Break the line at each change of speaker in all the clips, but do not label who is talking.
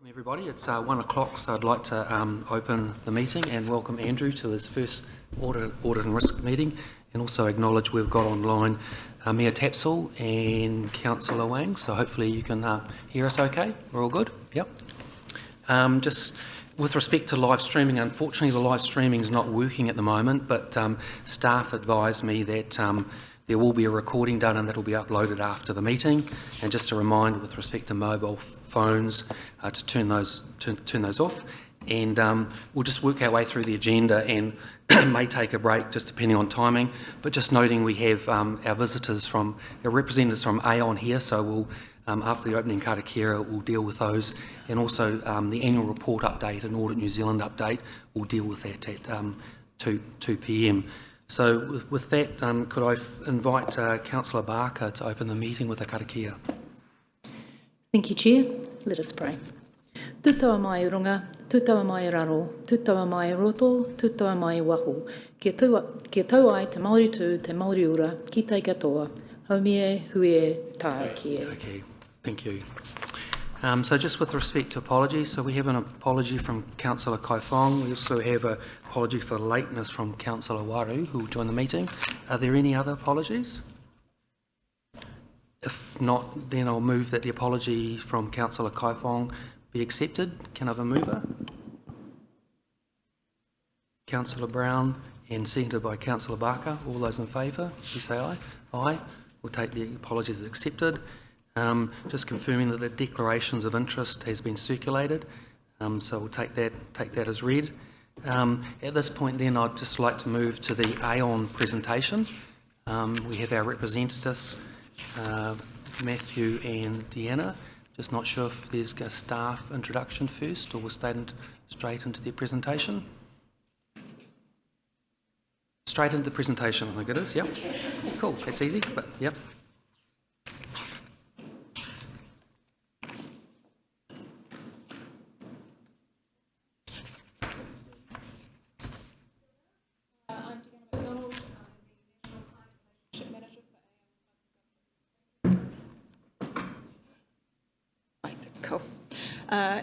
Everybody, it's 1 o'clock, so I'd like to open the meeting and welcome Andrew to his first audit and risk meeting, and also acknowledge we've got online Mayor Tapsell and Councillor Wang, so hopefully you can hear us okay. We're all good? Yep. Just with respect to live streaming, unfortunately the live streaming is not working at the moment, but staff advised me that there will be a recording done and that will be uploaded after the meeting. And just a reminder with respect to mobile phones to turn those off, and we'll just work our way through the agenda and may take a break just depending on timing, but just noting we have our visitors from, our representatives from Aon here, so we'll after the opening karakia we'll deal with those, and also the annual report update and Audit New Zealand update, we'll deal with that at 2 p.m. So with that, could I invite Councillor Barker to open the meeting with a karakia?
Thank you, Chair. Let us pray. Tutawa mai runga, tutawa mai raro, tutawa mai roto, tutawa mai waho. Ke tau ai te Māori tū, te Māori ura, ki te katoa, haumie, huie, tākie.
Okay, thank you. So just with respect to apologies, so we have an apology from Councillor Kaifong. We also have an apology for lateness from Councillor Waru, who will join the meeting. Are there any other apologies? If not, then I'll move that the apology from Councillor Kaifong be accepted. Can I have a mover? Councillor Brown, and seconded by Councillor Barker. All those in favour, please say aye. Aye. We'll take the apologies as accepted. Just confirming that the declarations of interest has been circulated, so we'll take that as read. At this point then, I'd just like to move to the Aon presentation. We have our representatives, Matthew and Deanna. Just not sure if there's a staff introduction first, or we'll straight into their presentation. Straight into the presentation, I think it is, yep. Cool, that's easy, but yep.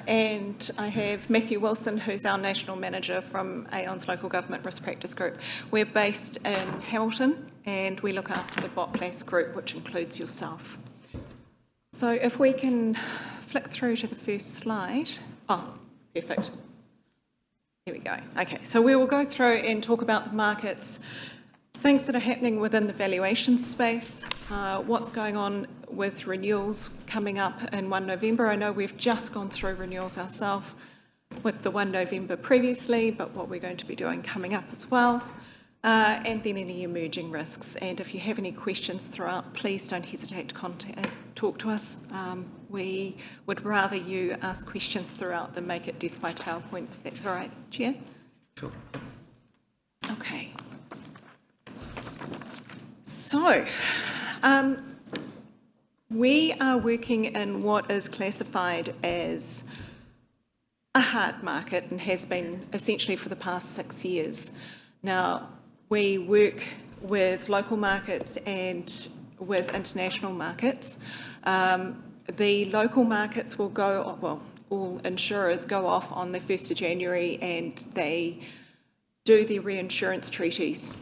And I have Matthew Wilson, who's our National Manager from Aon's Local Government Risk Practice Group. We're based in Hamilton and we look after the BOTPLAS group, which includes yourself. So if we can flick through to the first slide. Oh, perfect. Here we go. Okay, so we will go through and talk about the markets, things that are happening within the valuation space, what's going on with renewals coming up in 1 November. I know we've just gone through renewals ourselves with the 1 November previously, but what we're going to be doing coming up as well, and then any emerging risks. And if you have any questions throughout, please don't hesitate to talk to us. We would rather you ask questions throughout than make it death by PowerPoint, if that's all right, Chair?
Sure.
Okay. So, we are working in what is classified as a hard market and has been essentially for the past 6 years. Now, we work with local markets and with international markets. The local markets will go, well, all insurers go off on the 1st of January and they do their reinsurance treaties.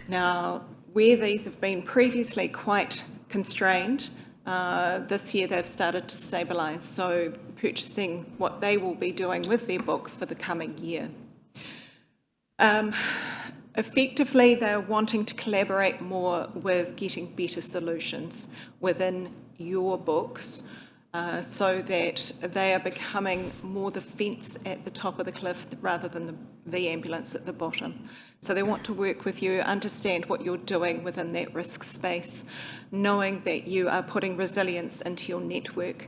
Now, where these have been previously quite constrained, this year they've started to stabilise, so purchasing what they will be doing with their book for the coming year. Effectively, they're wanting to collaborate more with getting better solutions within your books, so that they are becoming more the fence at the top of the cliff rather than the ambulance at the bottom. So they want to work with you, understand what you're doing within that risk space, knowing that you are putting resilience into your network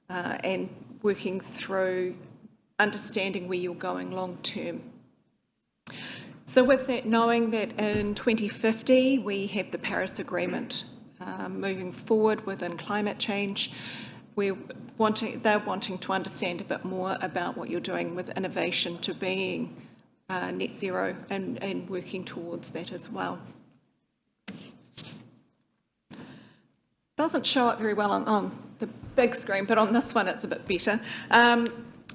and working through understanding where you're going long term. So with that, knowing that in 2050 we have the Paris Agreement moving forward within climate change, they're wanting to understand a bit more about what you're doing with innovation to being net zero and working towards that as well. Doesn't show up very well on the big screen, but on this one it's a bit better.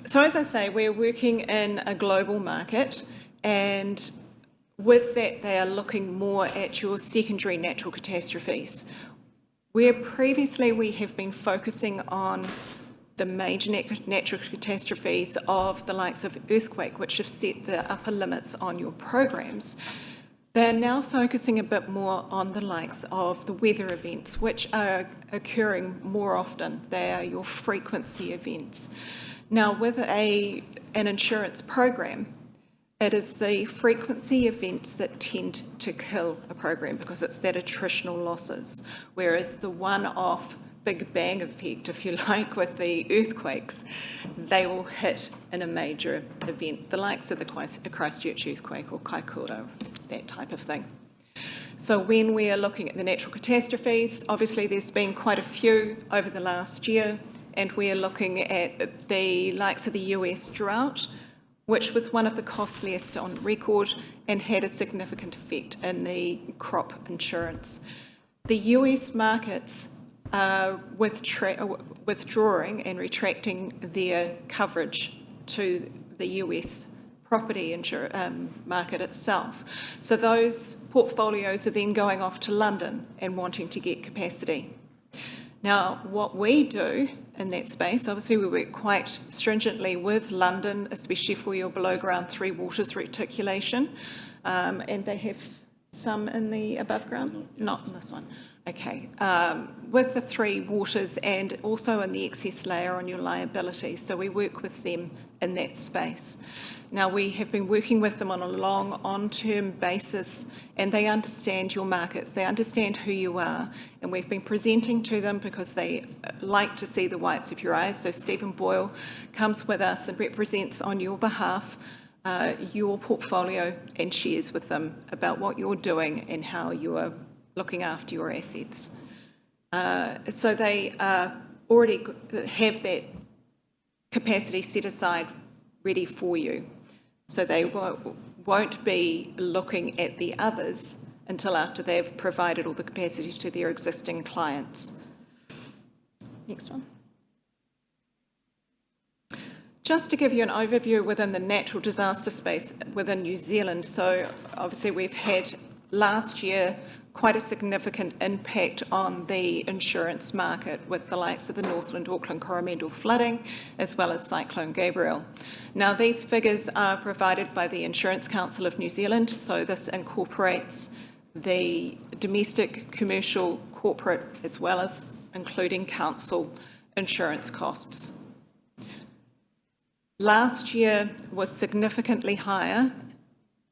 So as I say, we're working in a global market, and with that they are looking more at your secondary natural catastrophes. Where previously we have been focusing on the major natural catastrophes of the likes of earthquake, which have set the upper limits on your programs, they're now focusing a bit more on the likes of the weather events, which are occurring more often. They are your frequency events. Now, with an insurance program, it is the frequency events that tend to kill a program because it's that attritional losses, whereas the one-off big bang effect, if you like, with the earthquakes, they will hit in a major event, the likes of the Christchurch earthquake or Kaikoura, that type of thing. So when we are looking at the natural catastrophes, obviously there's been quite a few over the last year, and we are looking at the likes of the US drought, which was one of the costliest on record and had a significant effect in the crop insurance. The US markets are withdrawing and retracting their coverage to the US property market itself. So those portfolios are then going off to London and wanting to get capacity. Now, what we do in that space, obviously we work quite stringently with London, especially for your below ground three waters reticulation, and they have some in the above ground, not in this one. Okay, with the three waters and also in the excess layer on your liability, so we work with them in that space. Now, we have been working with them on a long, on-term basis, and they understand your markets, they understand who you are, and we've been presenting to them because they like to see the whites of your eyes. So Stephen Boyle comes with us and represents on your behalf your portfolio and shares with them about what you're doing and how you are looking after your assets. So they already have that capacity set aside ready for you. So they won't be looking at the others until after they've provided all the capacity to their existing clients. Next one. Just to give you an overview within the natural disaster space within New Zealand, so obviously we've had last year quite a significant impact on the insurance market with the likes of the Northland, Auckland, Coromandel flooding, as well as Cyclone Gabriel. Now, these figures are provided by the Insurance Council of New Zealand, so this incorporates the domestic, commercial, corporate, as well as including council insurance costs. Last year was significantly higher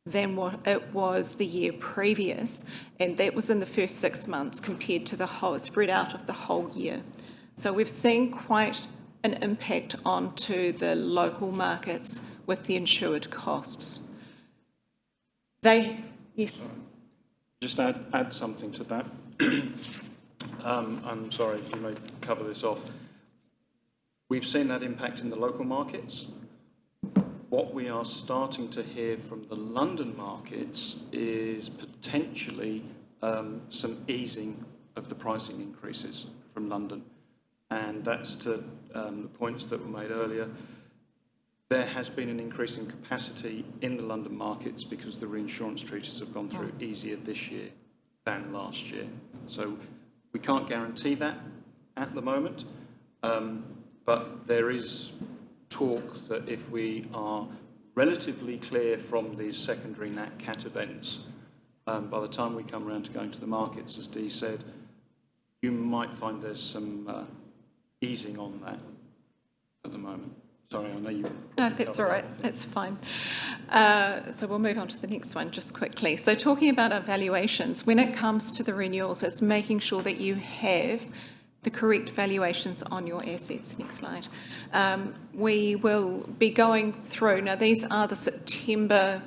than what it was the year previous, and that was in the first 6 months compared to the whole, spread out of the whole year. So we've seen quite an impact onto the local markets with the insured costs. Yes?
Just add something to that. I'm sorry, you may cover this off. We've seen that impact in the local markets. What we are starting to hear from the London markets is potentially some easing of the pricing increases from London. And that's to the points that were made earlier. There has been an increase in capacity in the London markets because the reinsurance treaties have gone through easier this year than last year. So we can't guarantee that at the moment, but there is talk that if we are relatively clear from these secondary Nat Cat events, by the time we come around to going to the markets, as Dee said, you might find there's some easing on that at the moment. Sorry, I know you...
No, that's all right. That's fine. So we'll move on to the next one just quickly. So talking about our valuations, when it comes to the renewals, it's making sure that you have the correct valuations on your assets. Next slide. We will be going through, now these are the September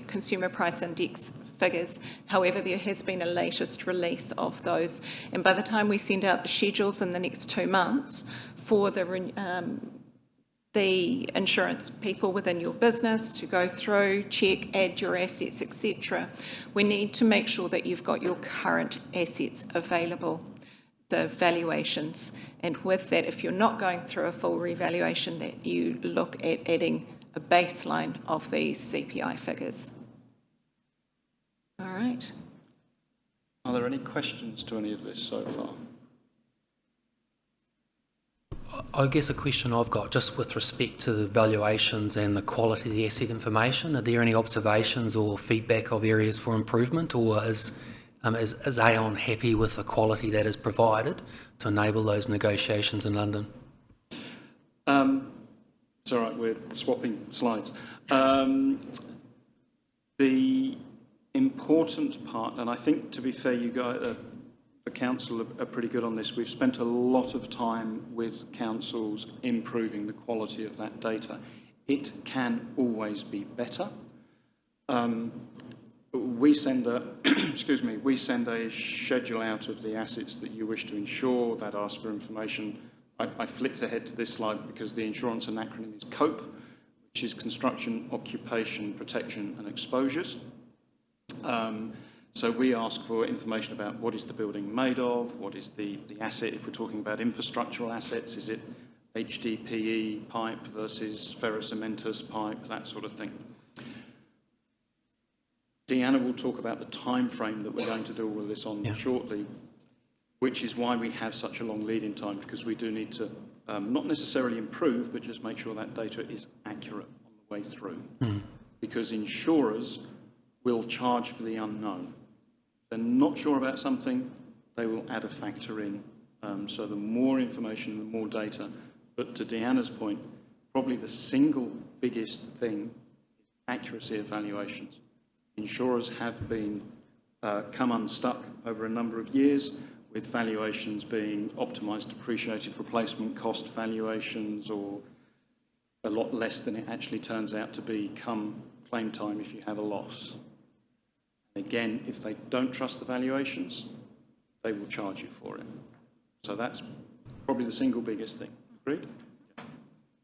Consumer Price Index figures. However, there has been a latest release of those. And by the time we send out the schedules in the next 2 months for the insurance people within your business to go through, check, add your assets, etc., we need to make sure that you've got your current assets available. the valuations. And with that, if you're not going through a full revaluation, that you look at adding a baseline of these CPI figures. All right.
Are there any questions to any of this so far?
I guess a question I've got, just with respect to the valuations and the quality of the asset information, are there any observations or feedback of areas for improvement, or is Aon happy with the quality that is provided to enable those negotiations in London?
It's all right, we're swapping slides. The important part, and I think, to be fair, you guys, the council are pretty good on this. We've spent a lot of time with councils improving the quality of that data. It can always be better. We send a, excuse me, we send a schedule out of the assets that you wish to insure that asks for information. I flicked ahead to this slide because the insurance acronym is COPE, which is Construction, Occupation, Protection and Exposures. So we ask for information about what is the building made of, what is the asset, if we're talking about infrastructural assets, is it HDPE pipe versus ferrocementous pipe, that sort of thing. Deanna will talk about the time frame that we're going to do all of this on shortly, which is why we have such a long lead-in time, because we do need to not necessarily improve, but just make sure that data is accurate on the way through. Because insurers will charge for the unknown. If they're not sure about something, they will add a factor in. So the more information, the more data. But to Deanna's point, probably the single biggest thing is accuracy of valuations. Insurers have been come unstuck over a number of years with valuations being optimised depreciated replacement cost valuations, or a lot less than it actually turns out to be come claim time if you have a loss. Again, if they don't trust the valuations, they will charge you for it. So that's probably the single biggest thing. Agreed?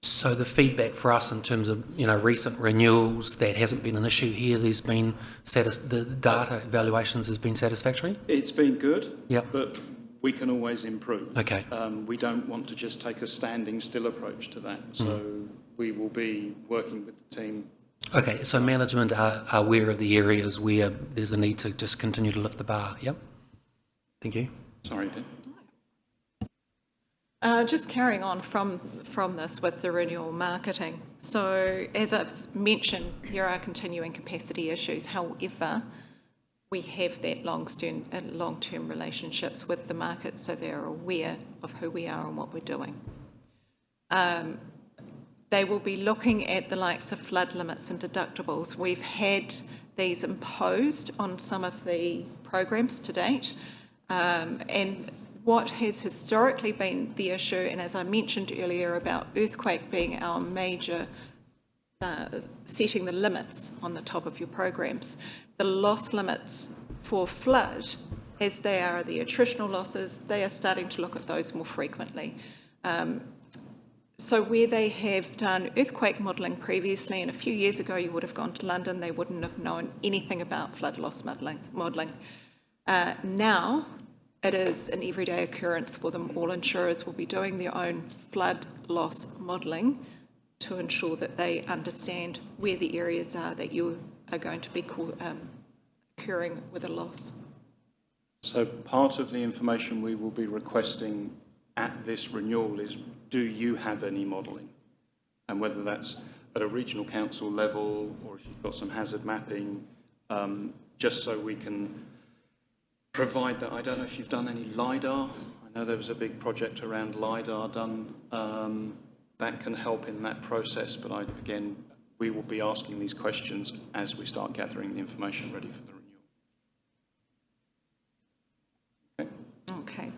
So the feedback for us in terms of recent renewals, that hasn't been an issue here. There's been the data evaluations has been satisfactory.
It's been good.
Yep.
But we can always improve.
Okay.
We don't want to just take a standing still approach to that. So we will be working with the team.
Okay, so management are aware of the areas where there's a need to just continue to lift the bar. Yep. Thank you.
Sorry, Ben.
Just carrying on from this with the renewal marketing. So as I've mentioned, there are continuing capacity issues. However, we have that long-term relationships with the market, so they're aware of who we are and what we're doing. They will be looking at the likes of flood limits and deductibles. We've had these imposed on some of the programs to date, and what has historically been the issue, and as I mentioned earlier about earthquake being our major, setting the limits on the top of your programs, the loss limits for flood, as they are the attritional losses, they are starting to look at those more frequently. So where they have done earthquake modelling previously, and a few years ago you would have gone to London, they wouldn't have known anything about flood loss modelling. Now it is an everyday occurrence for them. All insurers will be doing their own flood loss modelling to ensure that they understand where the areas are that you are going to be occurring with a loss.
So part of the information we will be requesting at this renewal is, do you have any modelling? And whether that's at a regional council level or if you've got some hazard mapping, just so we can provide that. I don't know if you've done any LiDAR. I know there was a big project around LiDAR done. That can help in that process, but again, we will be asking these questions as we start gathering the information ready for the renewal.
Okay.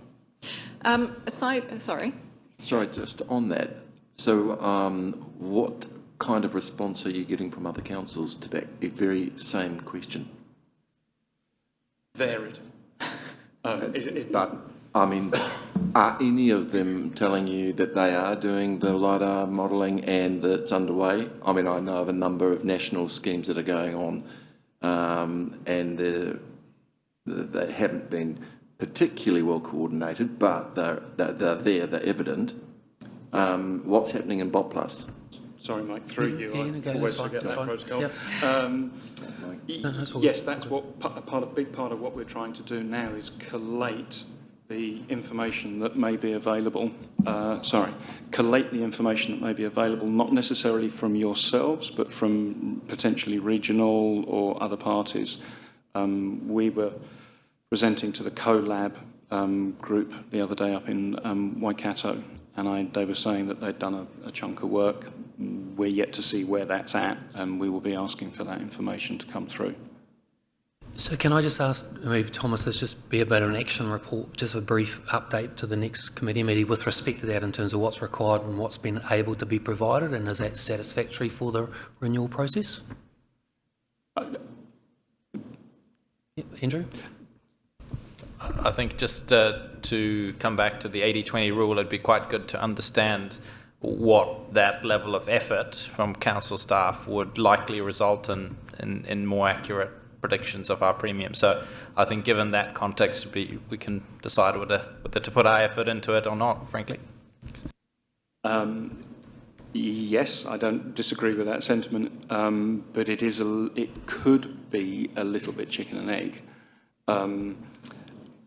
Sorry,
just on that. So what kind of response are you getting from other councils to that very same question?
Varied.
But, I mean, are any of them telling you that they are doing the LiDAR modelling and that it's underway? I mean, I know of a number of national schemes that are going on and they haven't been particularly well coordinated, but they're there, they're evident. What's happening in Bot Plus?
Sorry, Mike, through you. I always forget that protocol.
Yep. That's all
Yes, that's what a big part of what we're trying to do now is collate the information that may be available. Collate the information that may be available, not necessarily from yourselves, but from potentially regional or other parties. We were presenting to the CoLab group the other day up in Waikato, and they were saying that they'd done a chunk of work. We're yet to see where that's at, and we will be asking for that information to come through.
So can I just ask, maybe Thomas, this just be about an action report, just a brief update to the next committee meeting with respect to that in terms of what's required and what's been able to be provided, and is that satisfactory for the renewal process? Andrew?
I think just to come back to the 80-20 rule, it'd be quite good to understand what that level of effort from council staff would likely result in more accurate predictions of our premium. So I think given that context, we can decide whether to put our effort into it or not, frankly.
Yes, I don't disagree with that sentiment, but it could be a little bit chicken and egg.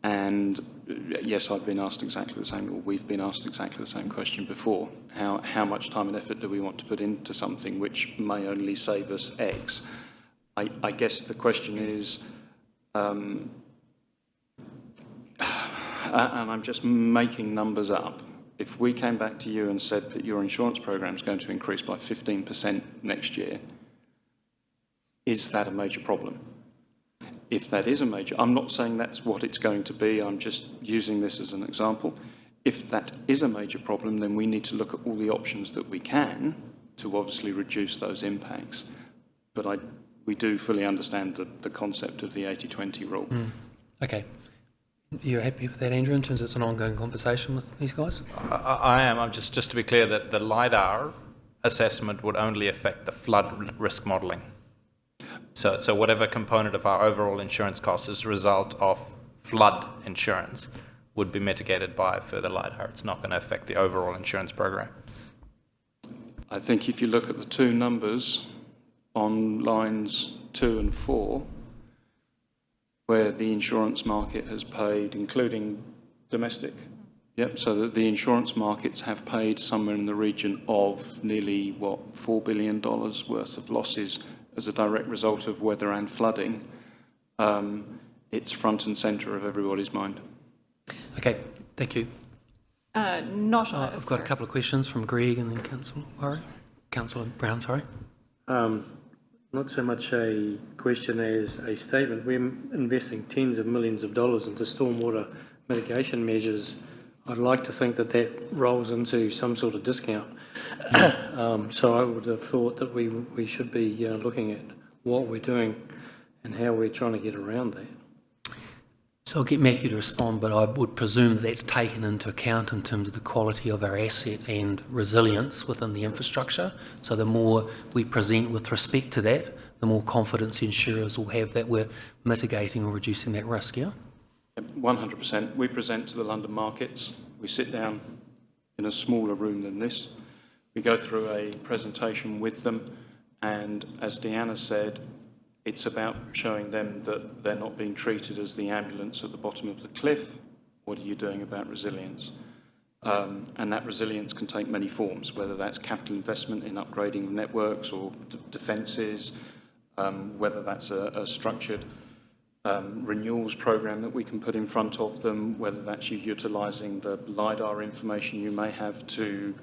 And yes, I've been asked exactly the same, or we've been asked exactly the same question before. How much time and effort do we want to put into something which may only save us X? I guess the question is, and I'm just making numbers up, if we came back to you and said that your insurance program is going to increase by 15% next year, is that a major problem? If that is a major, I'm not saying that's what it's going to be, I'm just using this as an example. If that is a major problem, then we need to look at all the options that we can to obviously reduce those impacts. But we do fully understand the concept of the 80-20 rule.
Okay. You're happy with that, Andrew, in terms of it's an ongoing conversation with these guys?
I am. I'm just to be clear that the LiDAR assessment would only affect the flood risk modelling. So whatever component of our overall insurance costs as a result of flood insurance would be mitigated by further LiDAR. It's not going to affect the overall insurance program.
I think if you look at the two numbers on lines 2 and 4, where the insurance market has paid, including domestic, so that the insurance markets have paid somewhere in the region of nearly, $4 billion worth of losses as a direct result of weather and flooding. It's front and centre of everybody's mind.
Okay, thank you.
I've
got a couple of questions from Greg and then Councillor Brown, sorry.
Not so much a question as a statement. We're investing tens of millions of dollars into stormwater mitigation measures. I'd like to think that rolls into some sort of discount. So I would have thought that we should be looking at what we're doing and how we're trying to get around that.
So I'll get Matthew to respond, but I would presume that that's taken into account in terms of the quality of our asset and resilience within the infrastructure. So the more we present with respect to that, the more confidence the insurers will have that we're mitigating or reducing that risk, yeah?
100%. We present to the London markets. We sit down in a smaller room than this. We go through a presentation with them, and as Deanna said, it's about showing them that they're not being treated as the ambulance at the bottom of the cliff. What are you doing about resilience? And that resilience can take many forms, whether that's capital investment in upgrading networks or defences, whether that's a structured renewals program that we can put in front of them, whether that's you utilising the LiDAR information you may have to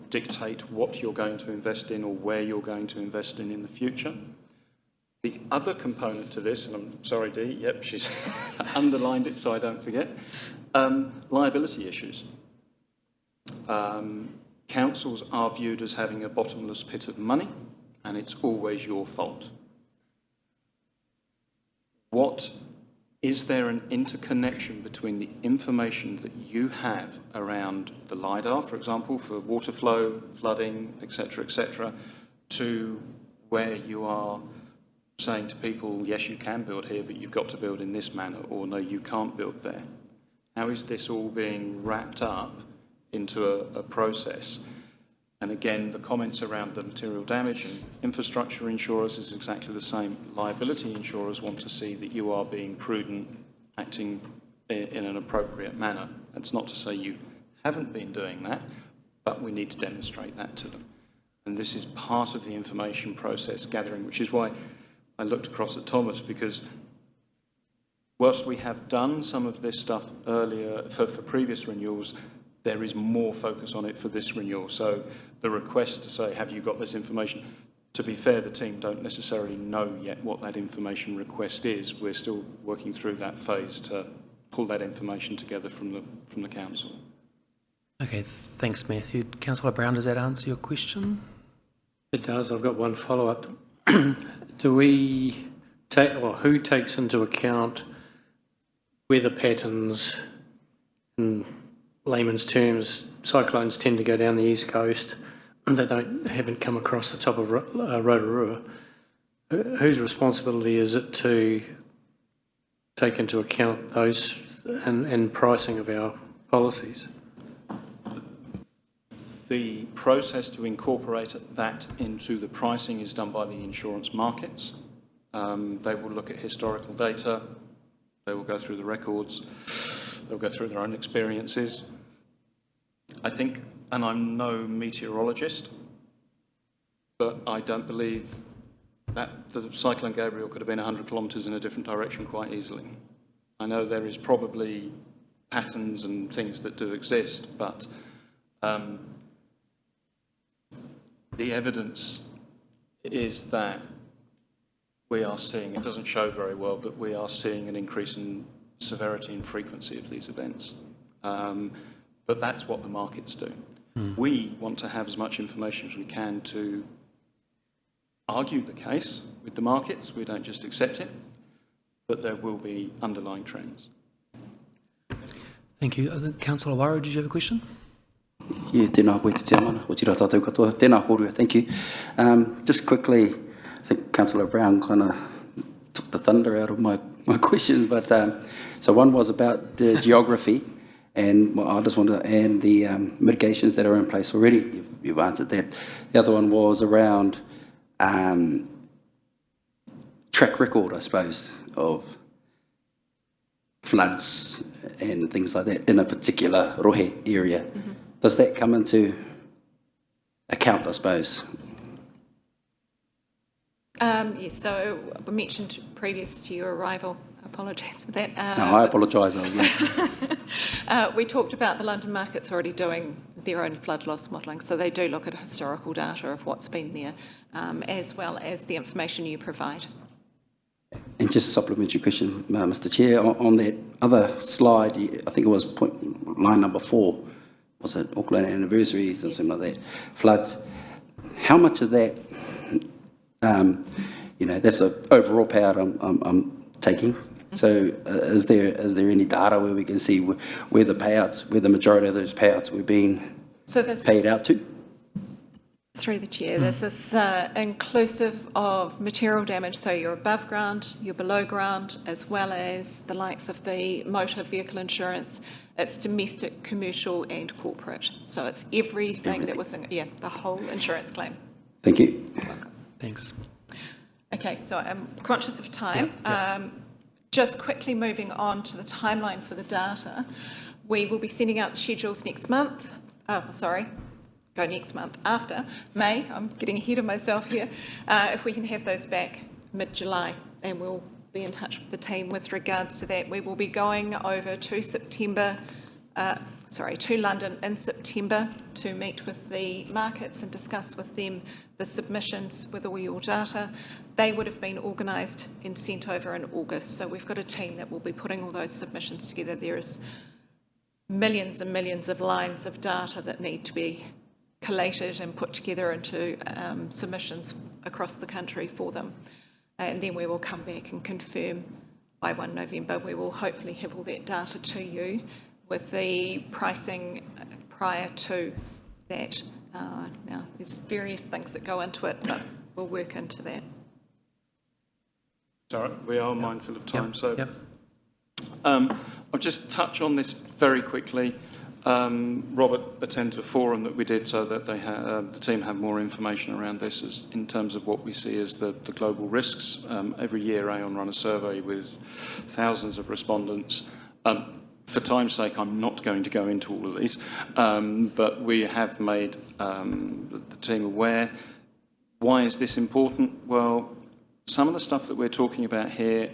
dictate what you're going to invest in or where you're going to invest in the future. The other component to this, and I'm sorry, Dee, yep, she's underlined it so I don't forget, liability issues. Councils are viewed as having a bottomless pit of money, and it's always your fault. Is there an interconnection between the information that you have around the LiDAR, for example, for water flow, flooding, etc., to where you are saying to people, yes, you can build here, but you've got to build in this manner, or no, you can't build there? How is this all being wrapped up into a process? And again, the comments around the material damage and infrastructure insurers is exactly the same. Liability insurers want to see that you are being prudent, acting in an appropriate manner. That's not to say you haven't been doing that, but we need to demonstrate that to them. And this is part of the information process gathering, which is why I looked across at Thomas, because whilst we have done some of this stuff earlier for previous renewals, there is more focus on it for this renewal. So the request to say, have you got this information? To be fair, the team don't necessarily know yet what that information request is. We're still working through that phase to pull that information together from the council.
Okay, thanks, Matthew. Councillor Brown, does that answer your question?
It does. I've got one follow-up. Do we take, or who takes into account weather patterns? In layman's terms, cyclones tend to go down the east coast. They haven't come across the top of Rotorua. Whose responsibility is it to take into account those and pricing of our policies?
The process to incorporate that into the pricing is done by the insurance markets. They will look at historical data, they will go through the records, they'll go through their own experiences. I think, and I'm no meteorologist, but I don't believe that the Cyclone Gabriel could have been 100 kilometres in a different direction quite easily. I know there is probably patterns and things that do exist, but the evidence is that we are seeing, it doesn't show very well, but we are seeing an increase in severity and frequency of these events. But that's what the markets do. We want to have as much information as we can to argue the case with the markets. We don't just accept it, but there will be underlying trends.
Thank you. Councillor Warrow, did you have a question?
Yeah, tēnā koe te tiamana, o tira tātou katoa. Tēnā kōrua, thank you. Just quickly, I think Councillor Brown kind of took the thunder out of my questions, but so one was about the geography, and well, I just wanted to, and the mitigations that are in place already. You've answered that. The other one was around track record, I suppose, of floods and things like that in a particular rohe area. Mm-hmm. Does that come into account, I suppose?
Yes, so we mentioned previous to your arrival, I apologise for that.
No, I apologise, I was late.
We talked about the London markets already doing their own flood loss modelling, so they do look at historical data of what's been there, as well as the information you provide.
And just a supplementary question, Mr Chair, on that other slide, I think it was line number 4, was it Auckland anniversaries or something like that, floods. How much of that, that's the overall payout I'm taking. So is there any data where we can see where the payouts, where the majority of those payouts were being paid out to?
Through the chair, this is inclusive of material damage, so you're above ground, you're below ground, as well as the likes of the motor vehicle insurance. It's domestic, commercial and corporate. So it's everything that was in, the whole insurance claim.
Thank you.
You're welcome.
Thanks.
Okay, so I'm conscious of time.
Yep.
Just quickly moving on to the timeline for the data. We will be sending out the schedules next month. Go next month after May. I'm getting ahead of myself here. If we can have those back mid-July, and we'll be in touch with the team with regards to that. We will be going over to London in September to meet with the markets and discuss with them the submissions with all your data. They would have been organised and sent over in August. So we've got a team that will be putting all those submissions together. There is millions and millions of lines of data that need to be collated and put together into submissions across the country for them. And then we will come back and confirm by 1 November. We will hopefully have all that data to you with the pricing prior to that. Now, there's various things that go into it, but we'll work into that.
Sorry, we are mindful of time, so
Yep.
I'll just touch on this very quickly. Robert attended a forum that we did so that the team have more information around this as, in terms of what we see as the global risks. Every year Aon run a survey with thousands of respondents. For time's sake, I'm not going to go into all of these, but we have made the team aware. Why is this important? Well, some of the stuff that we're talking about here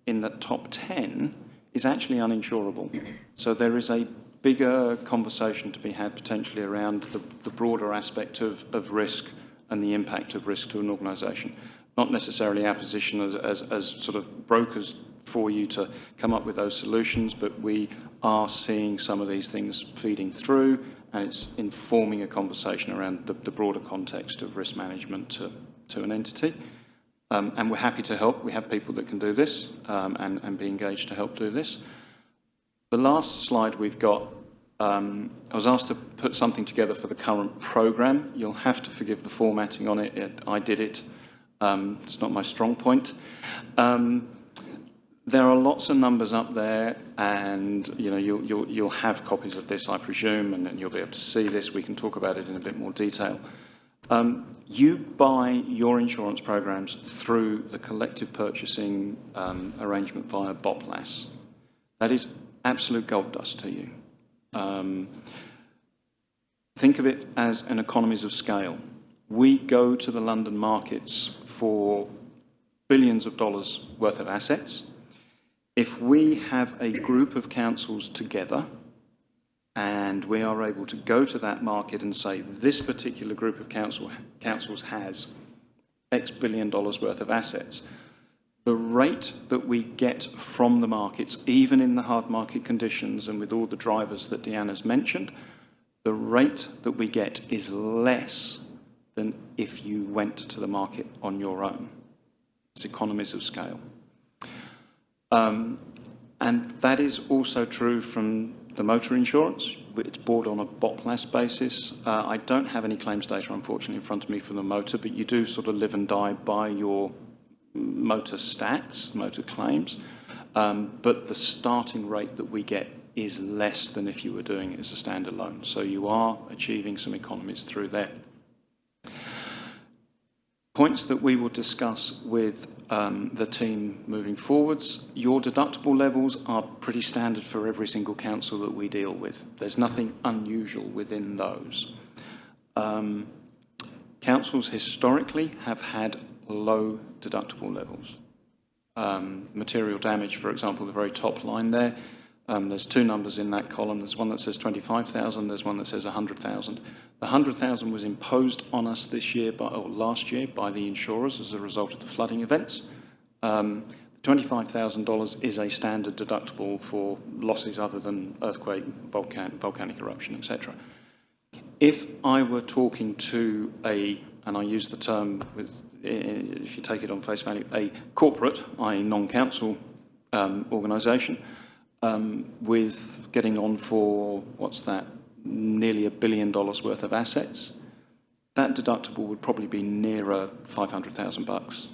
in the top 10 is actually uninsurable. So there is a bigger conversation to be had potentially around the broader aspect of risk and the impact of risk to an organisation. Not necessarily our position as sort of brokers for you to come up with those solutions, but we are seeing some of these things feeding through, and it's informing a conversation around the broader context of risk management to an entity. And we're happy to help. We have people that can do this and be engaged to help do this. The last slide we've got, I was asked to put something together for the current programme. You'll have to forgive the formatting on it. I did it. It's not my strong point. There are lots of numbers up there, and you know you'll have copies of this, I presume, and you'll be able to see this. We can talk about it in a bit more detail. You buy your insurance programs through the collective purchasing arrangement via BOPLAS. That is absolute gold dust to you. Think of it as an economies of scale. We go to the London markets for billions of dollars worth of assets. If we have a group of councils together and we are able to go to that market and say this particular group of councils has X billion dollars worth of assets, the rate that we get from the markets, even in the hard market conditions and with all the drivers that Deanna's mentioned, the rate that we get is less than if you went to the market on your own. It's economies of scale. And that is also true from the motor insurance. It's bought on a BOPLAS basis. I don't have any claims data, unfortunately, in front of me for the motor, but you do sort of live and die by your motor stats, motor claims. But the starting rate that we get is less than if you were doing it as a standalone. So you are achieving some economies through there. Points that we will discuss with the team moving forwards. Your deductible levels are pretty standard for every single council that we deal with. There's nothing unusual within those. Councils historically have had low deductible levels. Material damage, for example, the very top line there, there's two numbers in that column. There's one that says 25,000, there's one that says 100,000. The 100,000 was imposed on us this year, or last year, by the insurers as a result of the flooding events. $25,000 is a standard deductible for losses other than earthquake, volcanic eruption, etc. If I were talking to and I use the term if you take it on face value, a corporate, i.e. non-council organisation, with getting on for, what's that, nearly $1 billion worth of assets, that deductible would probably be nearer $500,000,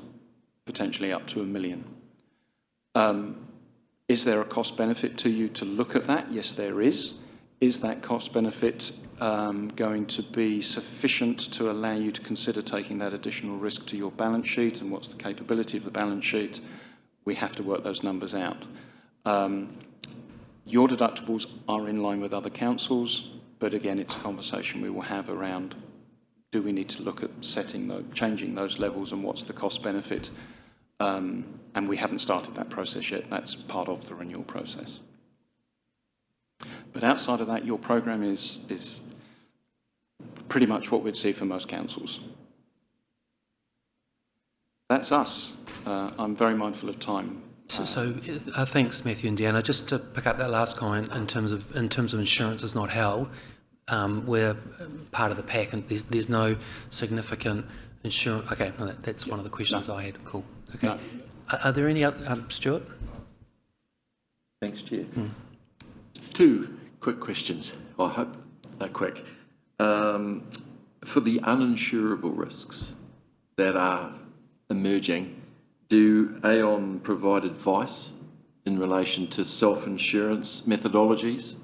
potentially up to $1 million. Is there a cost benefit to you to look at that? Yes, there is. Is that cost benefit going to be sufficient to allow you to consider taking that additional risk to your balance sheet, and what's the capability of the balance sheet? We have to work those numbers out. Your deductibles are in line with other councils, but again, it's a conversation we will have around, do we need to look at changing those levels, and what's the cost benefit? And we haven't started that process yet. That's part of the renewal process. But outside of that, your program is pretty much what we'd see for most councils. That's us. I'm very mindful of time.
So thanks, Matthew and Deanna. Just to pick up that last comment in terms of insurance is not held, we're part of the pack, and there's no significant insurance. Okay, no, that's one of the questions I had. Cool. Okay.
No.
Are there any other, Stuart?
Thanks, Chair. Two quick questions. I hope they're quick. For the uninsurable risks that are emerging, Do Aon provide advice in relation to self-insurance methodologies?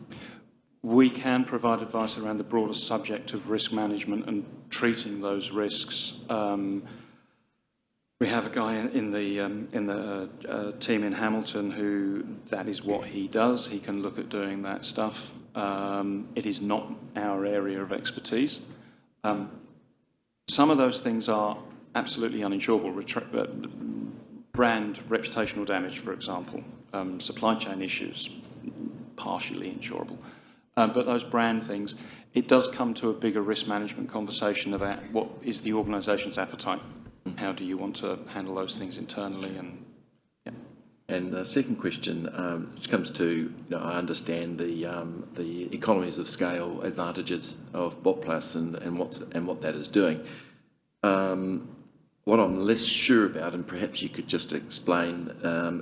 We can provide advice around the broader subject of risk management and treating those risks. We have a guy in the team in Hamilton who that is what he does. He can look at doing that stuff. It is not our area of expertise. Some of those things are absolutely uninsurable. Brand reputational damage, for example, supply chain issues, partially insurable. But those brand things, it does come to a bigger risk management conversation about what is the organisation's appetite. How do you want to handle those things internally?
And the second question, which comes to, I understand the economies of scale advantages of BotPlus and what that is doing. What I'm less sure about, and perhaps you could just explain,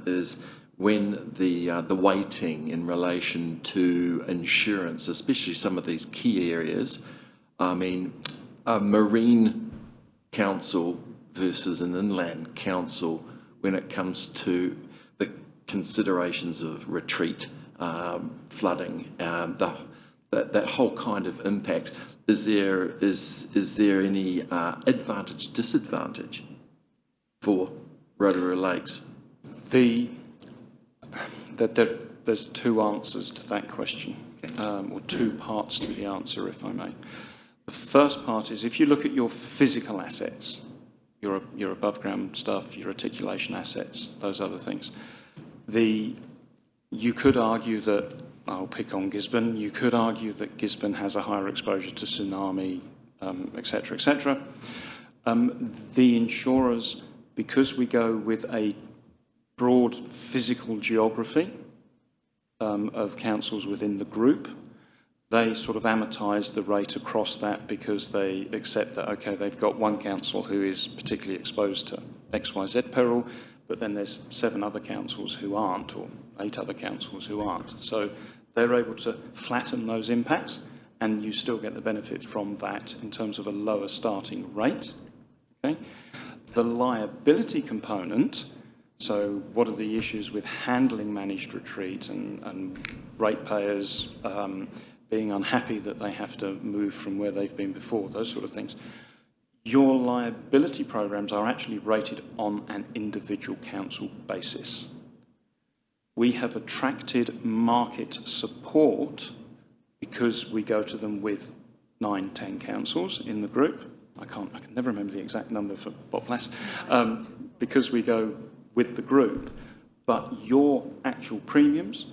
is when the weighting in relation to insurance, especially some of these key areas. I mean, a marine council versus an inland council when it comes to the considerations of retreat, flooding, that whole kind of impact. Is there any advantage, disadvantage for Rotorua Lakes?
There's two answers to that question, or two parts to the answer, if I may. The first part is if you look at your physical assets, your above ground stuff, your articulation assets, those other things, you could argue that, I'll pick on Gisborne, you could argue that Gisborne has a higher exposure to tsunami, etc., etc. The insurers, because we go with a broad physical geography of councils within the group, they sort of amortise the rate across that because they accept that, okay, they've got one council who is particularly exposed to XYZ peril, but then there's 7 other councils who aren't, or 8 other councils who aren't. So they're able to flatten those impacts, and you still get the benefit from that in terms of a lower starting rate. Okay? The liability component, so what are the issues with handling managed retreat and ratepayers being unhappy that they have to move from where they've been before, those sort of things. Your liability programs are actually rated on an individual council basis. We have attracted market support because we go to them with 9, 10 councils in the group. I can never remember the exact number for BotPlus, because we go with the group, but your actual premiums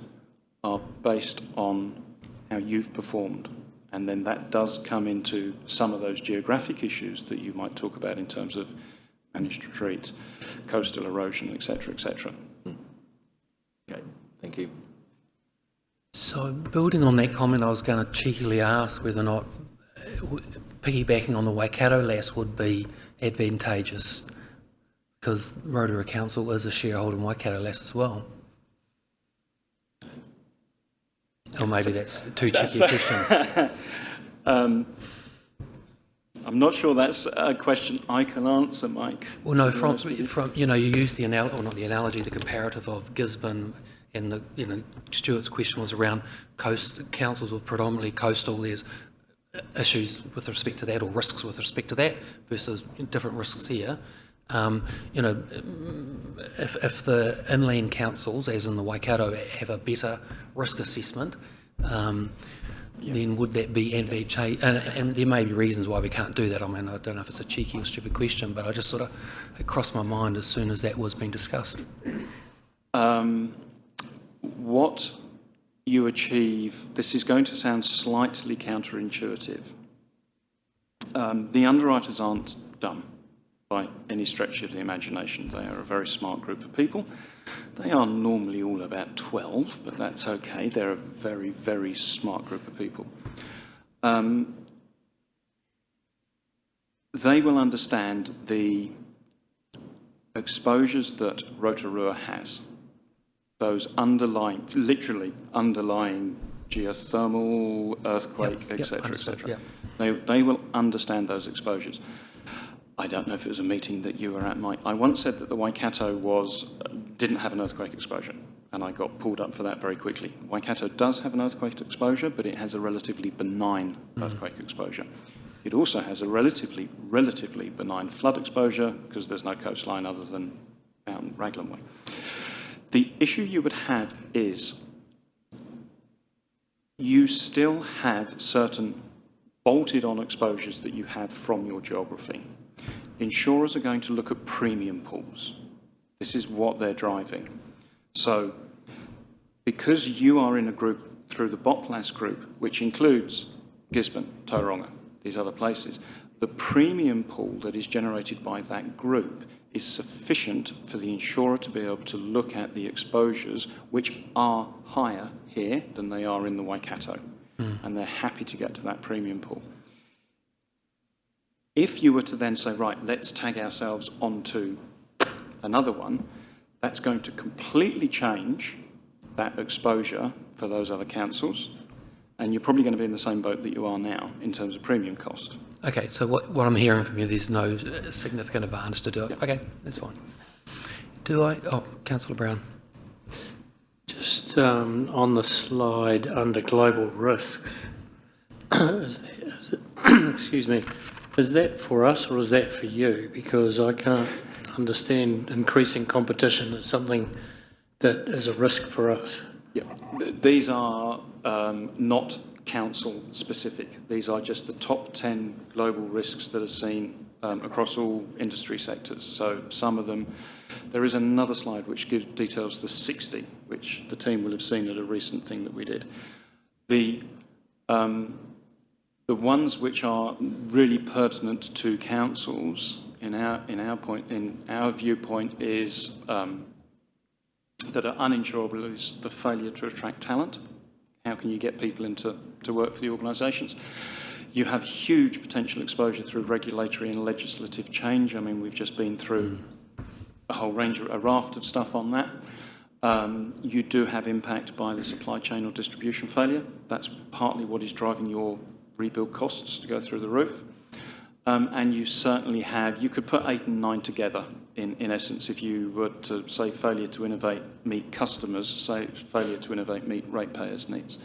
are based on how you've performed. And then that does come into some of those geographic issues that you might talk about in terms of managed retreat, coastal erosion, etc., etc.
Okay, thank you.
So building on that comment, I was going to cheekily ask whether or not piggybacking on the Waikato LAS would be advantageous, because Rotorua Council is a shareholder in Waikato LAS as well. Or maybe that's too cheeky a question.
I'm not sure that's a question I can answer, Mike.
Well, no, from you used the analogy, or not the analogy, the comparative of Gisborne, and Stuart's question was around councils with predominantly coastal. There's issues with respect to that, or risks with respect to that, versus different risks here. If the inland councils, as in the Waikato, have a better risk assessment, then would that be advantageous? And there may be reasons why we can't do that. I mean, I don't know if it's a cheeky or stupid question, but I just sort of, it crossed my mind as soon as that was being discussed.
What you achieve, this is going to sound slightly counterintuitive. The underwriters aren't dumb by any stretch of the imagination. They are a very smart group of people. They are normally all about 12, but that's okay. They're a very, very smart group of people. They will understand the exposures that Rotorua has, those underlying, literally underlying geothermal, earthquake, etc., etc. They will understand those exposures. I don't know if it was a meeting that you were at, Mike. I once said that the Waikato didn't have an earthquake exposure, and I got pulled up for that very quickly. Waikato does have an earthquake exposure, but it has a relatively benign earthquake exposure. It also has a relatively benign flood exposure because there's no coastline other than Raglan Way. The issue you would have is you still have certain bolted-on exposures that you have from your geography. Insurers are going to look at premium pools. This is what they're driving. So because you are in a group through the BOPLAS group, which includes Gisborne, Tauranga, these other places, the premium pool that is generated by that group is sufficient for the insurer to be able to look at the exposures which are higher here than they are in the Waikato. And they're happy to get to that premium pool. If you were to then say, right, let's tag ourselves onto another one, that's going to completely change that exposure for those other councils, and you're probably going to be in the same boat that you are now in terms of premium cost.
Okay, so what I'm hearing from you, there's no significant advantage to do it.
Yep.
Okay, that's fine. Councillor Brown.
Just on the slide under global risks, excuse me, is that for us or is that for you? Because I can't understand increasing competition as something that is a risk for us.
Yeah, these are not council specific. These are just the top 10 global risks that are seen across all industry sectors. So some of them, there is another slide which gives details the 60, which the team will have seen at a recent thing that we did. The ones which are really pertinent to councils, in our viewpoint, is that are uninsurable is the failure to attract talent. How can you get people to work for the organisations? You have huge potential exposure through regulatory and legislative change. I mean, we've just been through a raft of stuff on that. You do have impact by the supply chain or distribution failure. That's partly what is driving your rebuild costs to go through the roof. And you certainly have, you could put 8 and 9 together in essence if you were to say failure to innovate, meet customers, say failure to innovate, meet ratepayers' needs,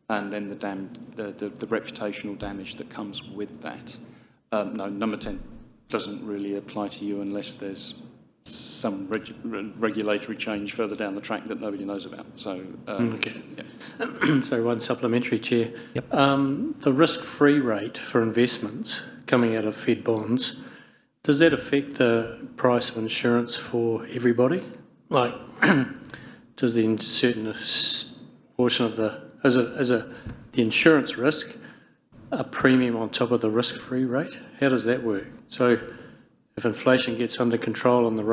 and then the reputational damage that comes with that. No, number 10 doesn't really apply to you unless there's some regulatory change further down the track that nobody knows about. So,
Okay.
Yeah.
So one supplementary, Chair.
Yep.
The risk-free rate for investments coming out of Fed bonds, does that affect the price of insurance for everybody? Like, does the certain portion of the insurance risk a premium on top of the risk-free rate? How does that work? So if inflation gets under control and the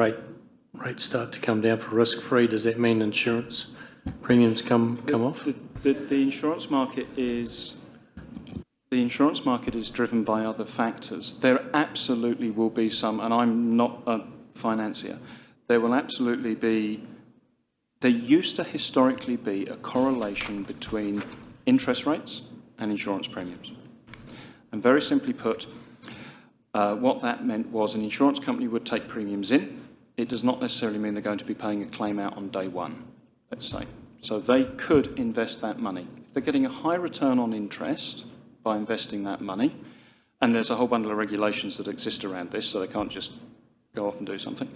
rates start to come down for risk-free, does that mean insurance premiums come off?
The insurance market is driven by other factors. There absolutely will be some, and I'm not a financier, there will absolutely be, there used to historically be a correlation between interest rates and insurance premiums. And very simply put, what that meant was an insurance company would take premiums in. It does not necessarily mean they're going to be paying a claim out on day one, let's say. So they could invest that money. If they're getting a high return on interest by investing that money, and there's a whole bundle of regulations that exist around this, so they can't just go off and do something.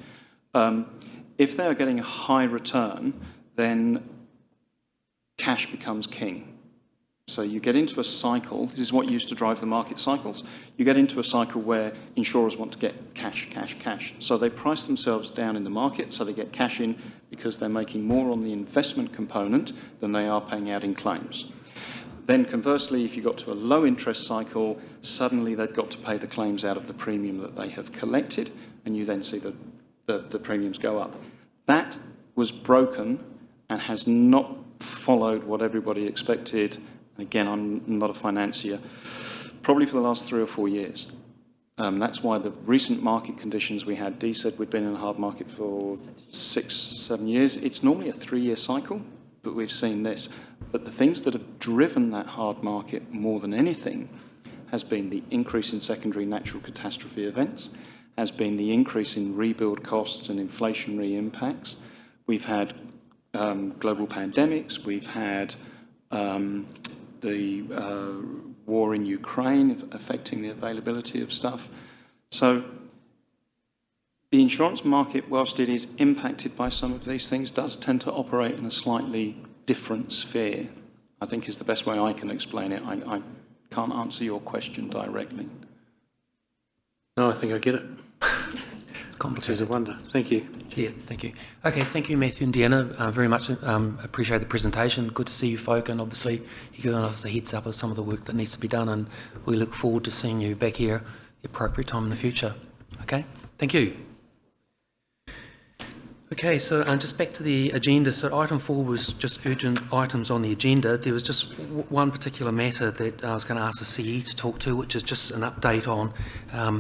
If they are getting a high return, then cash becomes king. So you get into a cycle, this is what used to drive the market cycles, you get into a cycle where insurers want to get cash, cash, cash. So they price themselves down in the market, so they get cash in because they're making more on the investment component than they are paying out in claims. Then conversely, if you got to a low interest cycle, suddenly they've got to pay the claims out of the premium that they have collected, and you then see the premiums go up. That was broken and has not followed what everybody expected. And again, I'm not a financier, probably for the last 3 or 4 years. That's why the recent market conditions we had, Dee said we'd been in a hard market for 6, 7 years. It's normally a 3-year cycle, but we've seen this. But the things that have driven that hard market more than anything has been the increase in secondary natural catastrophe events has been the increase in rebuild costs and inflationary impacts. We've had global pandemics, we've had the war in Ukraine affecting the availability of stuff. So the insurance market, whilst it is impacted by some of these things, does tend to operate in a slightly different sphere, I think is the best way I can explain it. I can't answer your question directly.
No, I think I get it.
It's
Which is
complicated.
a wonder. Thank you.
Yeah, thank you. Okay, thank you, Matthew and Deanna. Very much appreciate the presentation. Good to see you folk, and obviously you're giving us a heads up of some of the work that needs to be done, and we look forward to seeing you back here at the appropriate time in the future. Okay, thank you. Okay, so just back to the agenda. So item 4 was just urgent items on the agenda. There was just one particular matter that I was going to ask the CE to talk to, which is just an update on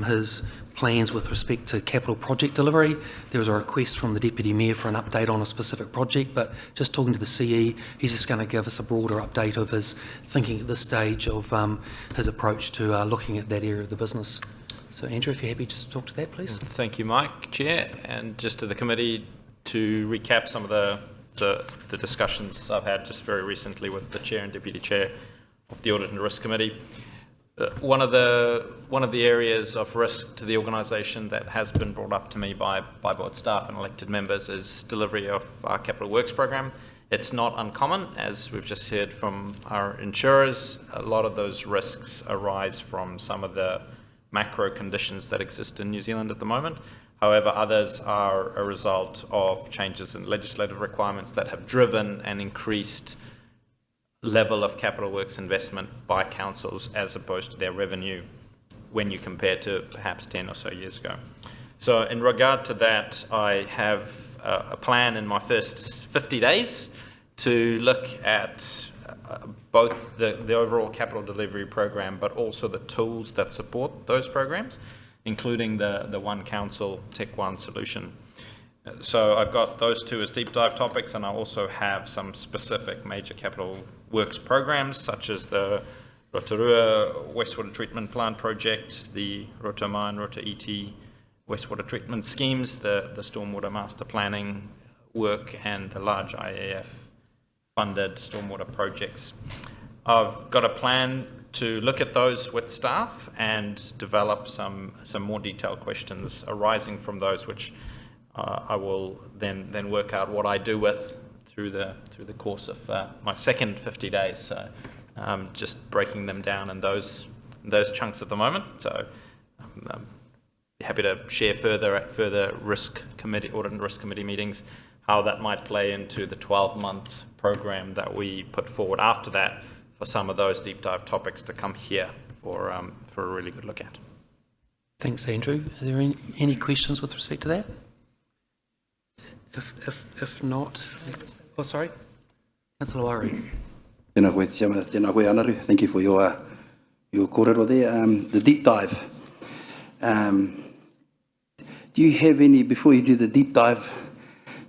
his plans with respect to capital project delivery. There was a request from the Deputy Mayor for an update on a specific project, but just talking to the CE, he's just going to give us a broader update of his thinking at this stage of his approach to looking at that area of the business. So Andrew, if you're happy to talk to that, please.
Thank you, Mike, Chair, and just to the committee to recap some of the discussions I've had just very recently with the Chair and Deputy Chair of the Audit and Risk Committee. One of the areas of risk to the organisation that has been brought up to me by board staff and elected members is delivery of our capital works program. It's not uncommon, as we've just heard from our insurers. A lot of those risks arise from some of the macro conditions that exist in New Zealand at the moment. However, others are a result of changes in legislative requirements that have driven an increased level of capital works investment by councils as opposed to their revenue when you compare to perhaps 10 or so years ago. So in regard to that, I have a plan in my first 50 days to look at both the overall capital delivery program, but also the tools that support those programs, including the One Council Tech One solution. So I've got those two as deep dive topics, and I also have some specific major capital works programs, such as the Rotorua Wastewater Treatment Plant Project, the Rotorua and Rotorua ET wastewater treatment schemes, the Stormwater Master Planning work, and the large IAF funded stormwater projects. I've got a plan to look at those with staff and develop some more detailed questions arising from those, which I will then work out what I do with through the course of my second 50 days. So just breaking them down in those chunks at the moment. So I'm happy to share further at further risk committee, audit and risk committee meetings, how that might play into the 12-month program that we put forward after that for some of those deep dive topics to come here for a really good look at. Thanks, Andrew. Are there any questions with respect to that? If not, oh sorry, Councillor Wari.
Tēnā koe te tiamana, tēnā koe Anaru. Thank you for your kōrero there. The deep dive. Do you have any, before you do the deep dive,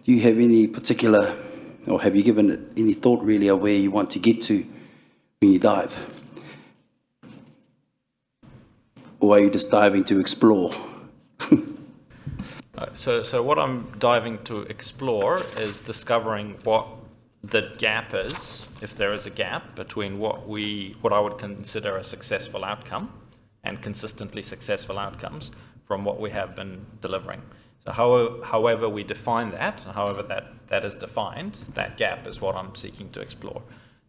do you have any particular, or have you given it any thought really of where you want to get to when you dive? Or are you just diving to explore?
So what I'm diving to explore is discovering what the gap is, if there is a gap, between what I would consider a successful outcome and consistently successful outcomes from what we have been delivering. So however we define that, however that is defined, that gap is what I'm seeking to explore.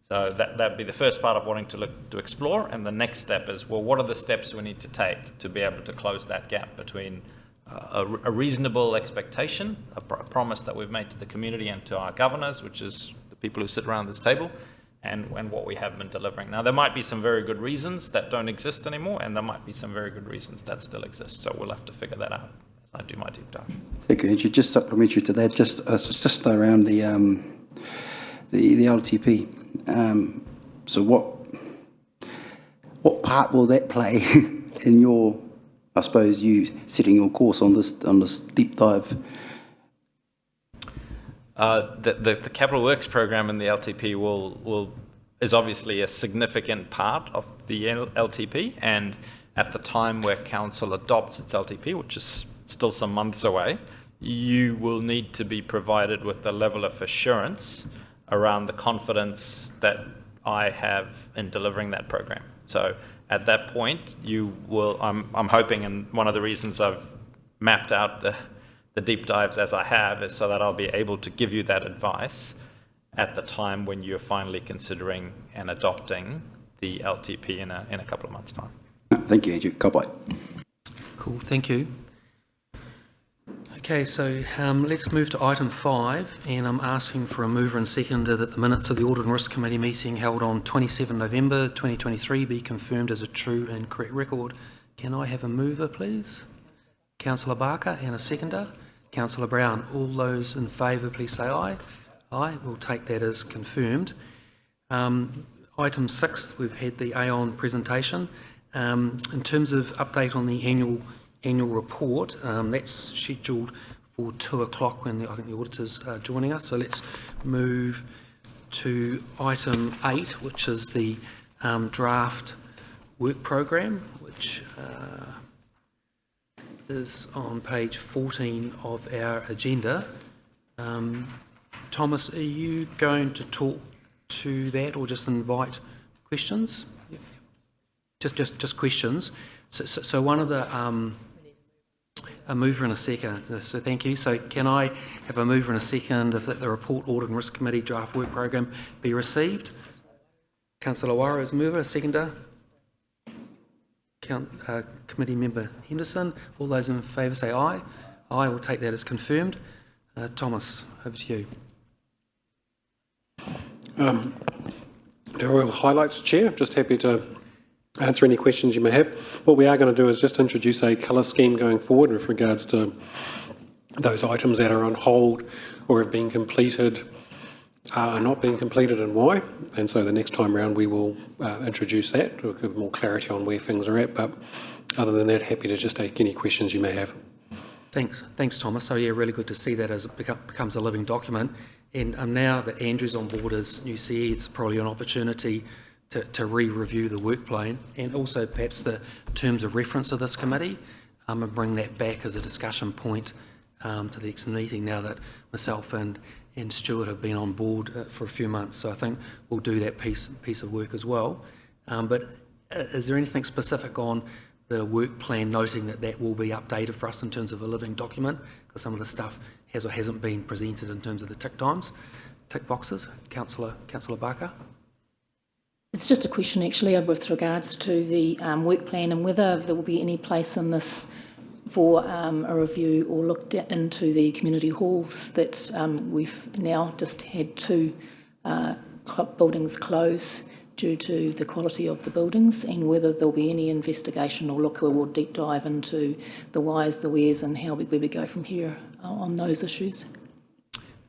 So that'd be the first part of wanting to look to explore, and the next step is, well, what are the steps we need to take to be able to close that gap between a reasonable expectation, a promise that we've made to the community and to our governors, which is the people who sit around this table, and what we have been delivering. Now, there might be some very good reasons that don't exist anymore, and there might be some very good reasons that still exist. So we'll have to figure that out as I do my deep dive.
Thank you. Andrew, just supplementary to that, just around the LTP. So what part will that play in your, I suppose, you setting your course on this deep dive?
The Capital Works program in the LTP is obviously a significant part of the LTP, and at the time where council adopts its LTP, which is still some months away, you will need to be provided with the level of assurance around the confidence that I have in delivering that program. So at that point, you will, I'm hoping, and one of the reasons I've mapped out the deep dives as I have is so that I'll be able to give you that advice at the time when you're finally considering and adopting the LTP in a couple of months' time.
Thank you, Andrew. Ka pai.
Cool, thank you. Okay, so let's move to item 5, and I'm asking for a mover and seconder that the minutes of the Audit and Risk Committee meeting held on 27 November 2023 be confirmed as a true and correct record. Can I have a mover, please? Councillor Barker, and a seconder? Councillor Brown. All those in favour, please say aye. Aye, we'll take that as confirmed. Item 6, we've had the Aon presentation. In terms of update on the annual report, that's scheduled for 2 o'clock when I think the auditors are joining us. So let's move to item 8, which is the draft work program, which is on page 14 of our agenda. Thomas, are you going to talk to that or just invite questions? Just questions. So one of the a mover and a second. So thank you. So can I have a mover and a second if the report Audit and Risk Committee draft work program be received? Councillor Wara is mover, seconder. Committee member Henderson. All those in favour say aye. Aye, we'll take that as confirmed. Thomas, over to you.
Royal highlights, Chair. Just happy to answer any questions you may have. What we are going to do is just introduce a colour scheme going forward with regards to those items that are on hold or have been completed, are not being completed and why. And so the next time round we will introduce that to give more clarity on where things are at. But other than that, happy to just take any questions you may have.
Thanks, Thomas. So yeah, really good to see that as it becomes a living document. And now that Andrew's on board as new CE, it's probably an opportunity to re-review the work plan and also perhaps the terms of reference of this committee and bring that back as a discussion point to the next meeting now that myself and Stuart have been on board for a few months. So I think we'll do that piece of work as well. But is there anything specific on the work plan, noting that will be updated for us in terms of a living document, because some of the stuff has or hasn't been presented in terms of the tick boxes? Councillor Barker?
It's just a question actually with regards to the work plan and whether there will be any place in this for a review or looked into the community halls that we've now just had 2 buildings close due to the quality of the buildings, and whether there'll be any investigation or look or deep dive into the whys, the wheres and how we go from here on those issues.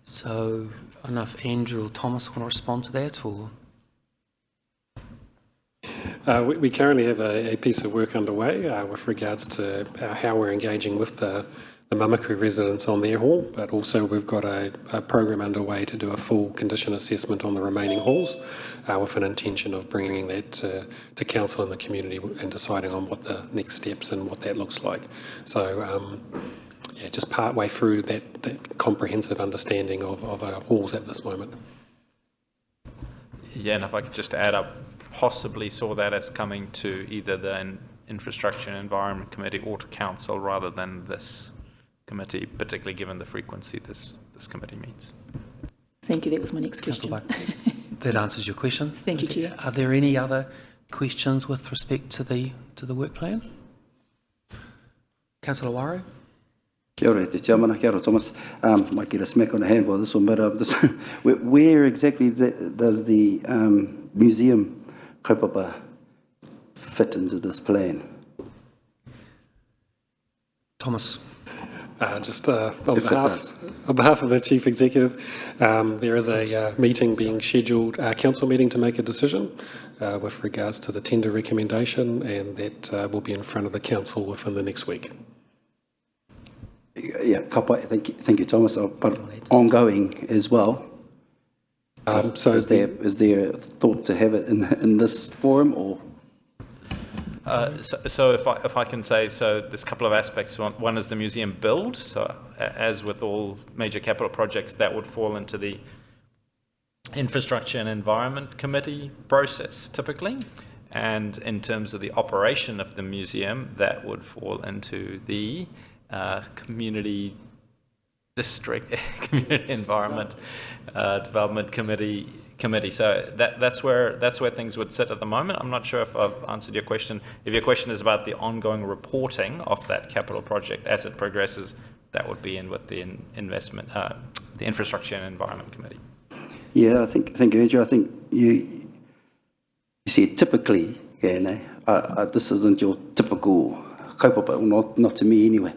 So I don't know if Andrew or Thomas want to respond to that or...
We currently have a piece of work underway with regards to how we're engaging with the Mamaku residents on their hall, but also we've got a program underway to do a full condition assessment on the remaining halls with an intention of bringing that to council and the community and deciding on what the next steps and what that looks like. So yeah, just part way through that comprehensive understanding of our halls at this moment.
Yeah, and if I could just add up, possibly saw that as coming to either the Infrastructure and Environment Committee or to Council rather than this committee, particularly given the frequency this committee meets.
Thank you, that was my next question.
That answers your question.
Thank you, Chair.
Are there any other questions with respect to the work plan? Councillor Waru?
Kia ora, te Chairman, kia ora, Thomas. Might get a smack on the hand by this one, but where exactly does the museum kaupapa fit into this plan?
Thomas?
Just on behalf of the Chief Executive, there is a meeting being scheduled, a council meeting to make a decision with regards to the tender recommendation, and that will be in front of the council within the next week.
Yeah, thank you, Thomas. But ongoing as well.
So
is there a thought to have it in this forum or?
So if I can say, so there's a couple of aspects. One is the museum build. So as with all major capital projects, that would fall into the Infrastructure and Environment Committee process typically. And in terms of the operation of the museum, that would fall into the Community District Community Environment Development Committee. So that's where things would sit at the moment. I'm not sure if I've answered your question. If your question is about the ongoing reporting of that capital project as it progresses, that would be in with the the Infrastructure and Environment Committee.
Yeah, I think Andrew, I think you said typically, this isn't your typical kaupapa, not to me anyway.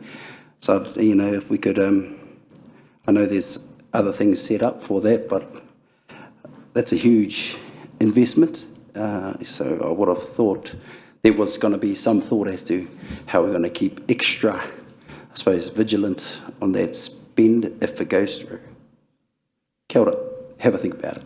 So, if we could, I know there's other things set up for that, but that's a huge investment. So I would have thought there was going to be some thought as to how we're going to keep extra, I suppose, vigilant on that spend if it goes through. Kia ora. Have a think about it.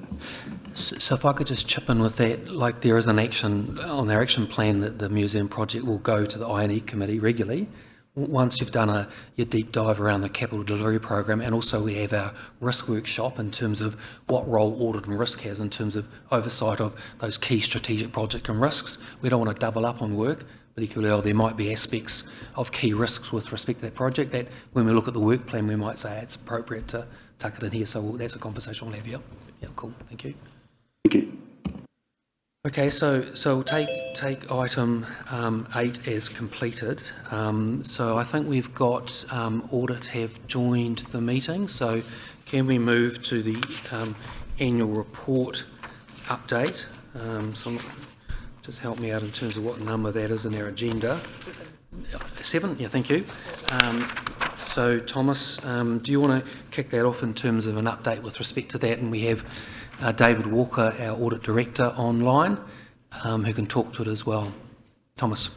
So if I could just chip in with that, like there is an action on our action plan that the museum project will go to the I&E committee regularly. Once you've done your deep dive around the capital delivery program, and also we have our risk workshop in terms of what role audit and risk has in terms of oversight of those key strategic project and risks. We don't want to double up on work, but equally there might be aspects of key risks with respect to that project that when we look at the work plan we might say it's appropriate to tuck it in here. So that's a conversation we'll have here. Yeah, cool. Thank you.
Thank you.
Okay, so we'll take item 8 as completed. So I think we've got Audit have joined the meeting. So can we move to the annual report update? So just help me out in terms of what number that is in our agenda. 7, yeah, thank you. So Thomas, do you want to kick that off in terms of an update with respect to that? And we have David Walker, our Audit Director, online, who can talk to it as well. Thomas.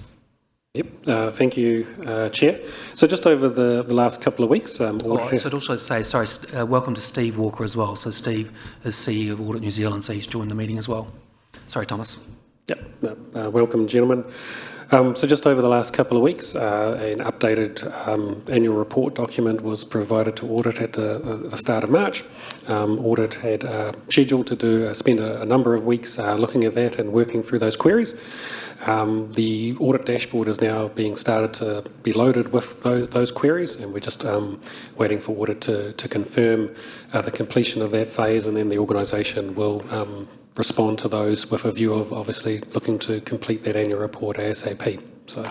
Yep, thank you, Chair. So just over the last couple of weeks...
So I'd also say, sorry, welcome to Steve Walker as well. So Steve is CEO of Audit New Zealand, so he's joined the meeting as well. Sorry, Thomas.
Yep, welcome, gentlemen. So just over the last couple of weeks, an updated annual report document was provided to Audit at the start of March. Audit had scheduled to spend a number of weeks looking at that and working through those queries. The audit dashboard is now being started to be loaded with those queries, and we're just waiting for Audit to confirm the completion of that phase, and then the organisation will respond to those with a view of obviously looking to complete that annual report ASAP. So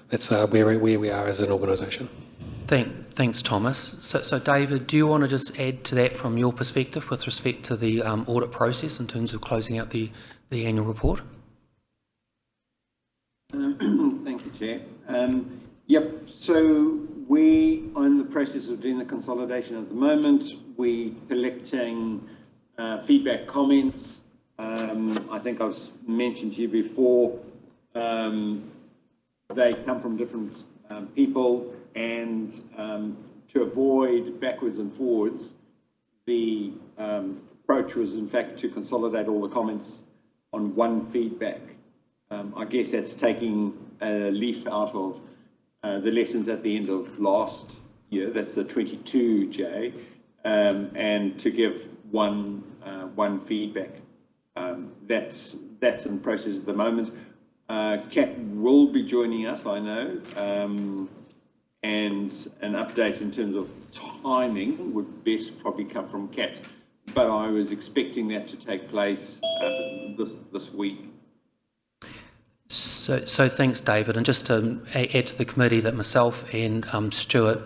that's where we are as an organisation.
Thanks, Thomas. So David, do you want to just add to that from your perspective with respect to the audit process in terms of closing out the annual report?
Thank you, Chair. Yep, so we are in the process of doing the consolidation at the moment. We're collecting feedback, comments. I think I've mentioned to you before, they come from different people, and to avoid backwards and forwards, the approach was in fact to consolidate all the comments on one feedback. I guess that's taking a leaf out of the lessons at the end of last year, that's the 22J, and to give one feedback. That's in process at the moment. Kat will be joining us, I know, and an update in terms of timing would best probably come from Kat, but I was expecting that to take place this week.
So thanks, David. And just to add to the committee that myself and Stuart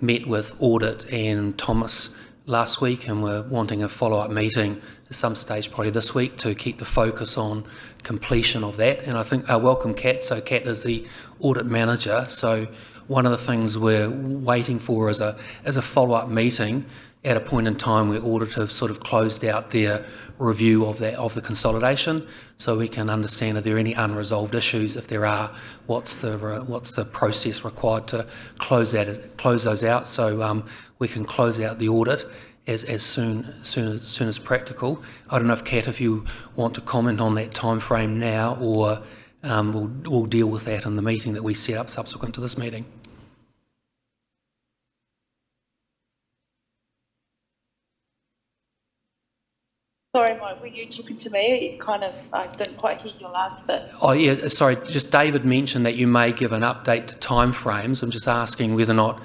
met with Audit and Thomas last week, and we're wanting a follow-up meeting at some stage probably this week to keep the focus on completion of that. And I think welcome Kat. So Kat is the audit manager. So one of the things we're waiting for is a follow-up meeting at a point in time where Audit have sort of closed out their review of the consolidation, so we can understand if there are any unresolved issues. If there are, what's the process required to close those out, so we can close out the audit as soon as practical. I don't know if Kat, if you want to comment on that time frame now, or we'll deal with that in the meeting that we set up subsequent to this meeting.
Sorry, Mike, were you talking to me? I didn't quite hear your last bit.
Oh yeah, sorry, just David mentioned that you may give an update to timeframes. I'm just asking whether or not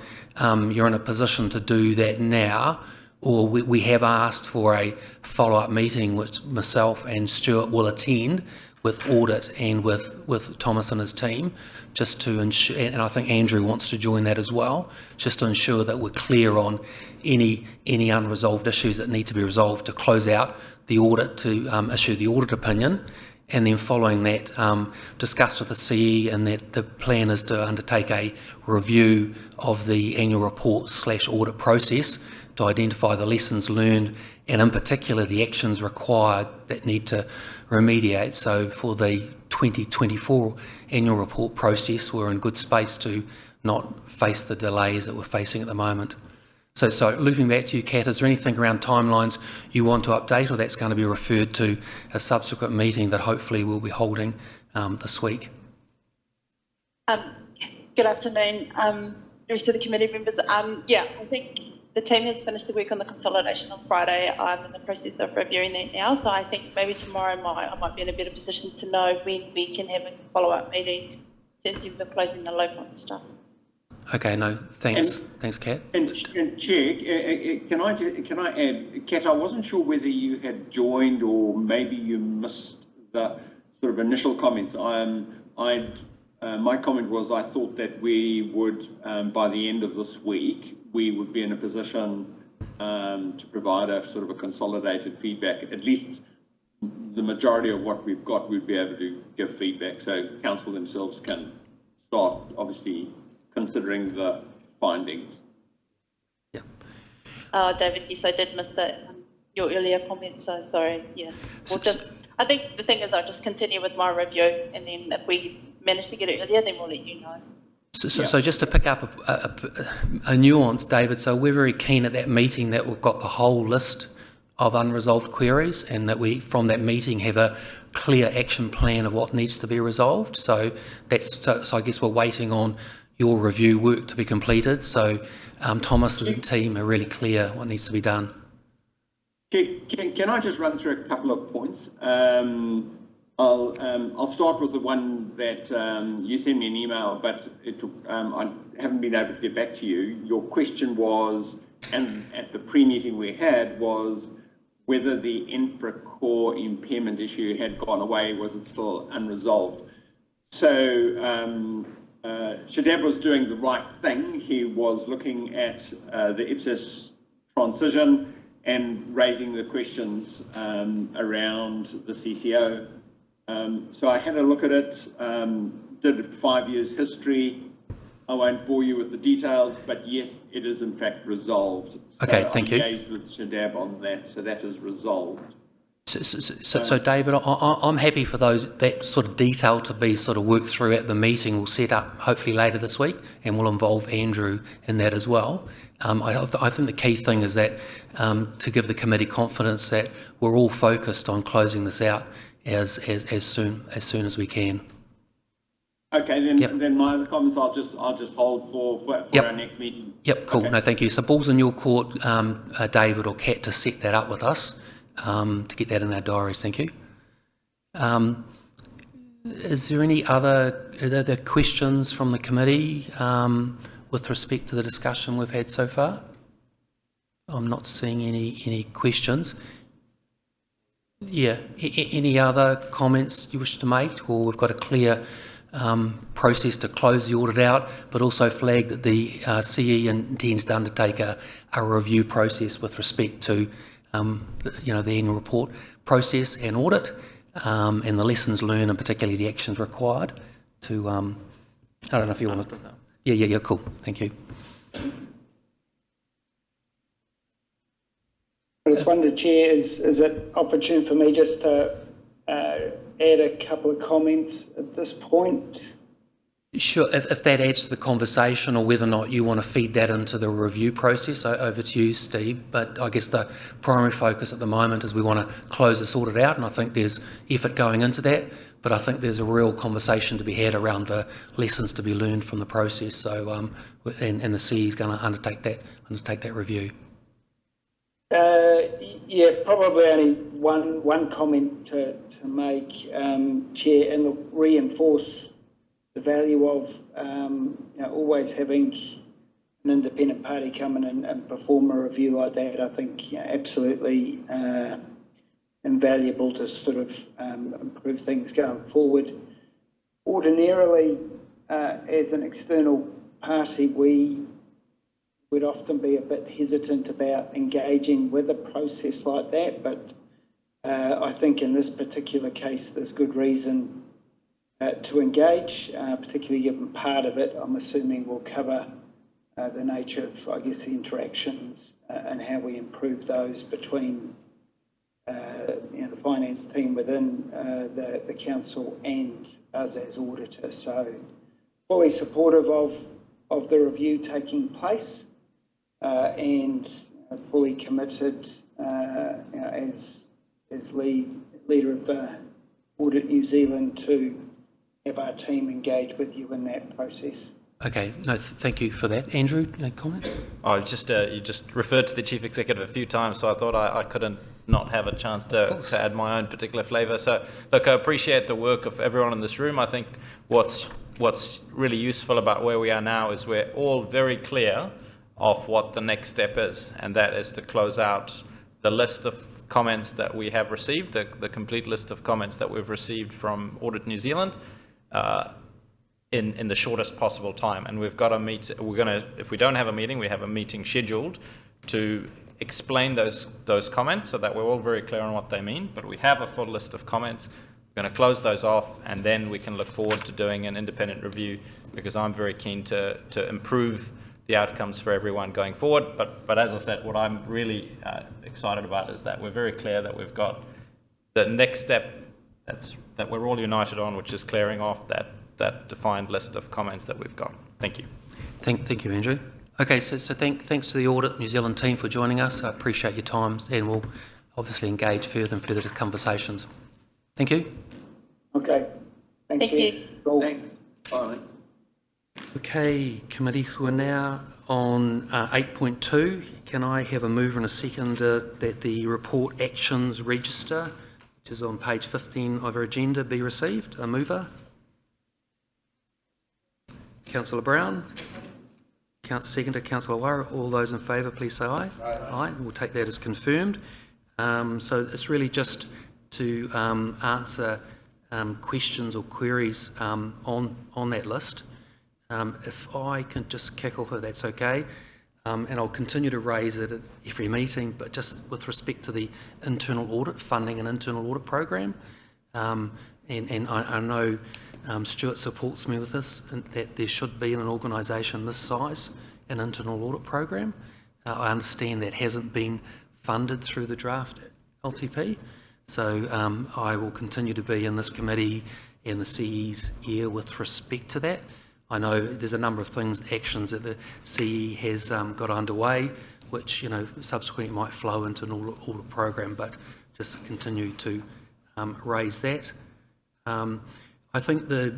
you're in a position to do that now, or we have asked for a follow-up meeting which myself and Stuart will attend with Audit and with Thomas and his team, just to ensure, and I think Andrew wants to join that as well, just to ensure that we're clear on any unresolved issues that need to be resolved to close out the audit, to issue the audit opinion, and then following that, discuss with the CE, and that the plan is to undertake a review of the annual report / audit process to identify the lessons learned, and in particular the actions required that need to remediate. So for the 2024 annual report process, we're in good space to not face the delays that we're facing at the moment. So looping back to you, Kat, is there anything around timelines you want to update, or that's going to be referred to a subsequent meeting that hopefully we'll be holding this week?
Good afternoon, the rest of the committee members. Yeah, I think the team has finished the work on the consolidation on Friday. I'm in the process of reviewing that now, so I think maybe tomorrow I might be in a better position to know when we can have a follow-up meeting in terms of closing the loop on stuff.
Okay, no, thanks. Thanks, Kat.
And Chair, can I add, Kat, I wasn't sure whether you had joined or maybe you missed the sort of initial comments. My comment was I thought that we would, by the end of this week, we would be in a position to provide a sort of a consolidated feedback. At least the majority of what we've got, we'd be able to give feedback, so council themselves can start, obviously, considering the findings.
Yeah.
David, yes, I did miss that, your earlier comments, so sorry. Yeah. I think the thing is I'll just continue with my review, and then if we manage to get it earlier, then we'll let you know.
So just to pick up a nuance, David, so we're very keen at that meeting that we've got the whole list of unresolved queries, and that we, from that meeting, have a clear action plan of what needs to be resolved. So I guess we're waiting on your review work to be completed. So Thomas and team are really clear what needs to be done.
Can I just run through a couple of points? I'll start with the one that you sent me an email, but I haven't been able to get back to you. Your question was, and at the pre-meeting we had, was whether the infra-core impairment issue had gone away. Was it still unresolved? So Shadab was doing the right thing. He was looking at the IPSAS transition and raising the questions around the CCO. So I had a look at it, did 5 years history. I won't bore you with the details, but yes, it is in fact resolved.
Okay, thank you.
I engaged with Shadab on that, so that is resolved.
So David, I'm happy for that sort of detail to be sort of worked through at the meeting. We'll set up hopefully later this week, and we'll involve Andrew in that as well. I think the key thing is that to give the committee confidence that we're all focused on closing this out as soon as we can.
Okay, then my other comments I'll just hold for our next meeting.
Yep, cool. Okay. No, thank you. So ball's in your court, David or Kat, to set that up with us, to get that in our diaries. Thank you. Is there any other questions from the committee with respect to the discussion we've had so far? I'm not seeing any questions. Yeah, any other comments you wish to make, or we've got a clear process to close the audit out, but also flag that the CE intends to undertake a review process with respect to the annual report process and audit, and the lessons learned, and particularly the actions required to, I don't know if you want to... Yeah, cool, thank you.
I just wondered, Chair, is it opportune for me just to add a couple of comments at this point?
Sure, if that adds to the conversation or whether or not you want to feed that into the review process, over to you, Steve. But I guess the primary focus at the moment is we want to close this audit out, and I think there's effort going into that, but I think there's a real conversation to be had around the lessons to be learned from the process. So, and the CE is going to undertake that review.
Yeah, probably only one comment to make, Chair, and reinforce the value of always having an independent party come in and perform a review like that. I think absolutely invaluable to sort of improve things going forward. Ordinarily, as an external party, we would often be a bit hesitant about engaging with a process like that, but I think in this particular case there's good reason to engage, particularly given part of it, I'm assuming, will cover the nature of, I guess, the interactions and how we improve those between the finance team within the council and us as auditor. So fully supportive of the review taking place and fully committed as leader of Audit New Zealand to have our team engage with you in that process.
Okay, no, thank you for that. Andrew, a comment?
Oh, you just referred to the Chief Executive a few times, so I thought I couldn't not have a chance to add my own particular flavour. So, look, I appreciate the work of everyone in this room. I think what's really useful about where we are now is we're all very clear of what the next step is, and that is to close out the list of comments that we have received, the complete list of comments that we've received from Audit New Zealand, in the shortest possible time. And we've got to meet, if we don't have a meeting, we have a meeting scheduled to explain those comments so that we're all very clear on what they mean. But we have a full list of comments. We're going to close those off, and then we can look forward to doing an independent review, because I'm very keen to improve the outcomes for everyone going forward. But as I said, what I'm really excited about is that we're very clear that we've got the next step that we're all united on, which is clearing off that defined list of comments that we've got. Thank you.
Thank you, Andrew. Okay, so thanks to the Audit New Zealand team for joining us. I appreciate your time, and we'll obviously engage further and further conversations. Thank you.
Okay. Thank you. Cool.
Thanks. Bye.
Okay, committee, we're now on 8.2. Can I have a mover and a second that the report actions register, which is on page 15 of our agenda, be received? A mover? Councillor Brown? Seconder, Councillor Wara. All those in favour, please say aye. Aye. We'll take that as confirmed. So it's really just to answer questions or queries on that list. If I can just kick off, if that's okay, and I'll continue to raise it at every meeting, but just with respect to the internal audit funding and internal audit program, and I know Stuart supports me with this, and that there should be in an organisation this size an internal audit program. I understand that hasn't been funded through the draft LTP, so I will continue to be in this committee and the CE's ear with respect to that. I know there's a number of actions that the CE has got underway, which subsequently might flow into an audit program, but just continue to raise that. I think the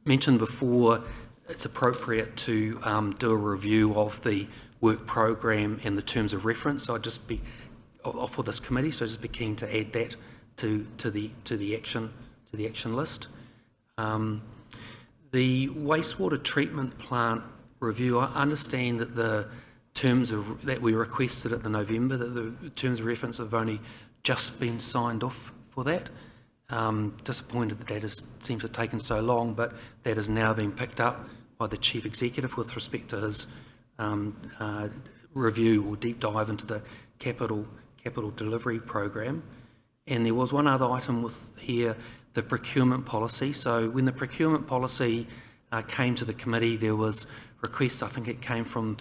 mentioned before, it's appropriate to do a review of the work program and the terms of reference. So I'd just be for this committee, so I'd just be keen to add that to the action list. The wastewater treatment plant review, I understand that the terms that we requested at the November, that the terms of reference have only just been signed off for that. Disappointed that seems to have taken so long, but that has now been picked up by the Chief Executive with respect to his review or deep dive into the capital delivery program. And there was one other item here, the procurement policy. So when the procurement policy came to the committee, there was request, I think it came from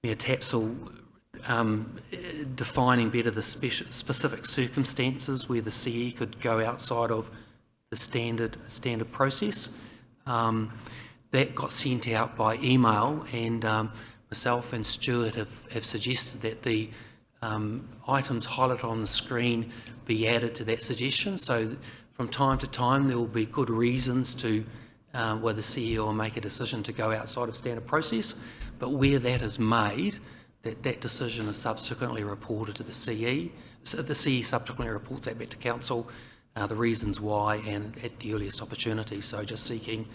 Mayor Tapsell, defining better the specific circumstances where the CE could go outside of the the standard process. That got sent out by email, and myself and Stuart have suggested that the items highlighted on the screen be added to that suggestion. So from time to time there will be good reasons to where the CEO will make a decision to go outside of standard process, but where that is made, that decision is subsequently reported to the CE. So the CE subsequently reports that back to Council, the reasons why, and at the earliest opportunity. So just seeking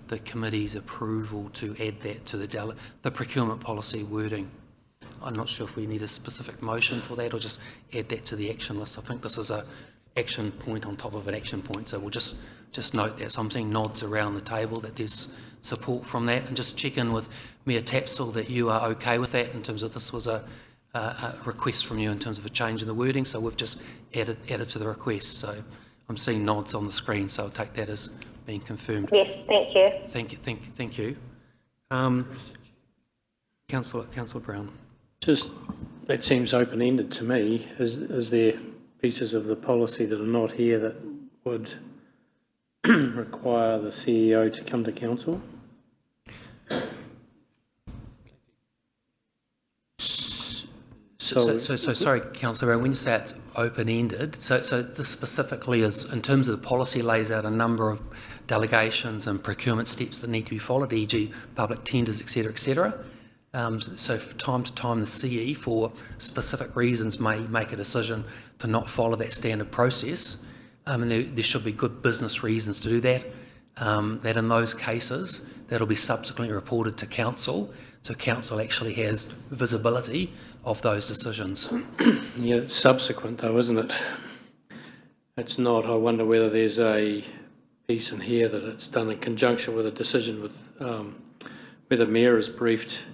the committee's approval to add that to the procurement policy wording. I'm not sure if we need a specific motion for that or just add that to the action list. I think this is a action point on top of an action point, so we'll just note that. So I'm seeing nods around the table that there's support from that, and just check in with Mayor Tapsell that you are okay with that in terms of this was a request from you in terms of a change in the wording, so we've just added to the request. So I'm seeing nods on the screen, so I'll take that as being confirmed.
Yes, thank you.
Thank you. Councillor Brown.
Just, that seems open-ended to me. Is there pieces of the policy that are not here that would require the CEO to come to Council?
So sorry, Councillor Brown, when you say it's open-ended, so this specifically is, in terms of the policy, lays out a number of delegations and procurement steps that need to be followed, e.g. public tenders, etc. So from time to time the CE, for specific reasons, may make a decision to not follow that standard process, and there should be good business reasons to do that. That in those cases, that'll be subsequently reported to Council, so Council actually has visibility of those decisions.
Yeah, it's subsequent though, isn't it? It's not. I wonder whether there's a piece in here that it's done in conjunction with a decision with where the Mayor is briefed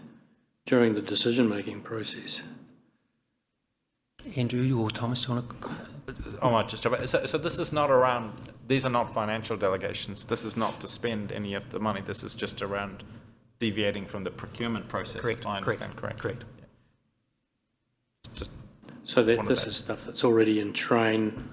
during the decision-making process.
Andrew or Thomas, do you want to?
I might just jump in. So this is not around, these are not financial delegations. This is not to spend any of the money. This is just around deviating from the procurement process,
Correct,
if I understand correctly.
Correct.
Yeah. Just
so that this is stuff that's already in train.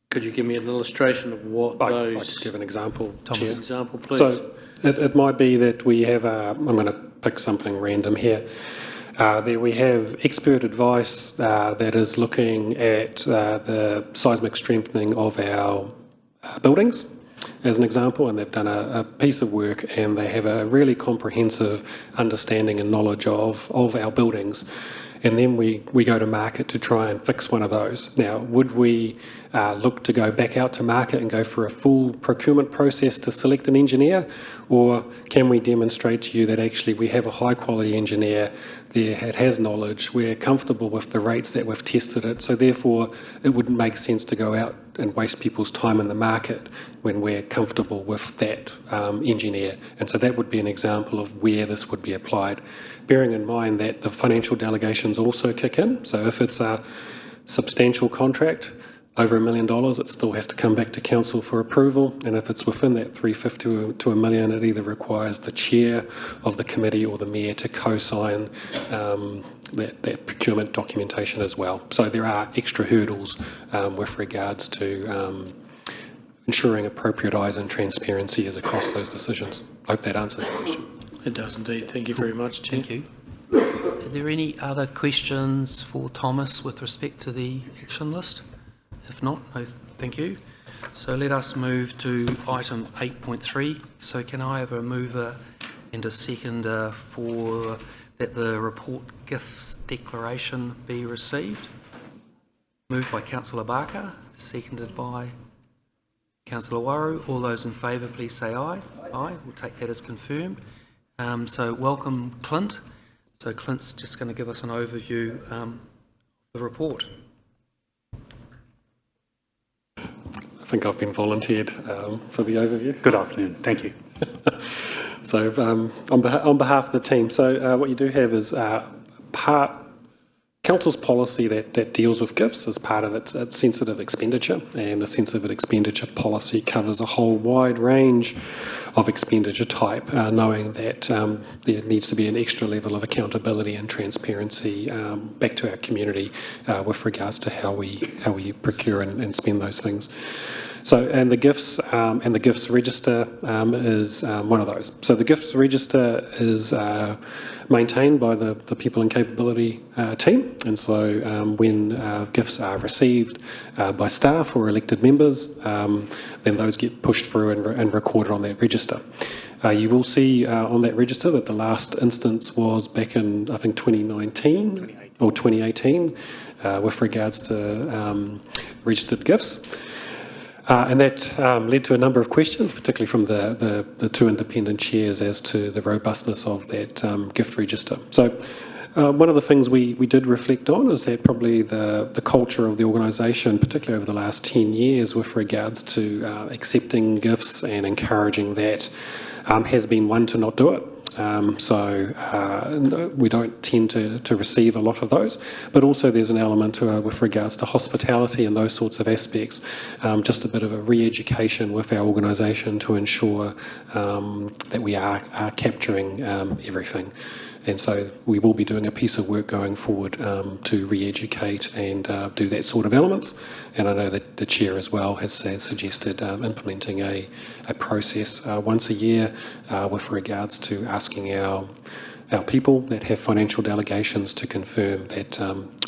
Could you give me an illustration of what
I could give an example.
Thomas, example, please?
So it might be that we have, I'm going to pick something random here. There we have expert advice that is looking at the seismic strengthening of our buildings, as an example, and they've done a piece of work and they have a really comprehensive understanding and knowledge of our buildings. And then we go to market to try and fix one of those. Now, would we look to go back out to market and go for a full procurement process to select an engineer? Or can we demonstrate to you that actually we have a high quality engineer there, it has knowledge, we're comfortable with the rates that we've tested it, so therefore it wouldn't make sense to go out and waste people's time in the market when we're comfortable with that engineer. And so that would be an example of where this would be applied, bearing in mind that the financial delegations also kick in. So if it's a substantial contract, over $1 million, it still has to come back to Council for approval, and if it's within that 350 to $1 million, it either requires the chair of the committee or the mayor to co-sign that procurement documentation as well. So there are extra hurdles with regards to ensuring appropriate eyes and transparency is across those decisions. I hope that answers the question.
It does indeed. Thank you very much, Chair.
Thank you. Are there any other questions for Thomas with respect to the action list? If not, no, thank you. So let us move to item 8.3. So can I have a mover and a seconder for that the report gifts declaration be received? Moved by Councillor Barker, seconded by Councillor Waru. All those in favour, please say aye. Aye. We'll take that as confirmed. So welcome, Clint. So Clint's just going to give us an overview of the report.
I think I've been volunteered for the overview.
Good afternoon. Thank you.
So on behalf of the team, so what you do have is Council's policy that deals with gifts as part of its sensitive expenditure, and the sensitive expenditure policy covers a whole wide range of expenditure type, knowing that there needs to be an extra level of accountability and transparency back to our community with regards to how we procure and spend those things. So, and the gifts register is one of those. So the gifts register is maintained by the people and capability team, and so when gifts are received by staff or elected members, then those get pushed through and recorded on that register. You will see on that register that the last instance was back in, I think, 2019 or 2018 with regards to registered gifts. And that led to a number of questions, particularly from the two independent chairs, as to the robustness of that gift register. So one of the things we did reflect on is that probably the culture of the organisation, particularly over the last 10 years with regards to accepting gifts and encouraging that, has been one to not do it. So we don't tend to receive a lot of those, but also there's an element with regards to hospitality and those sorts of aspects, just a bit of a re-education with our organisation to ensure that we are capturing everything. And so we will be doing a piece of work going forward to re-educate and do that sort of elements. And I know that the chair as well has suggested implementing a process once a year with regards to asking our people that have financial delegations to confirm that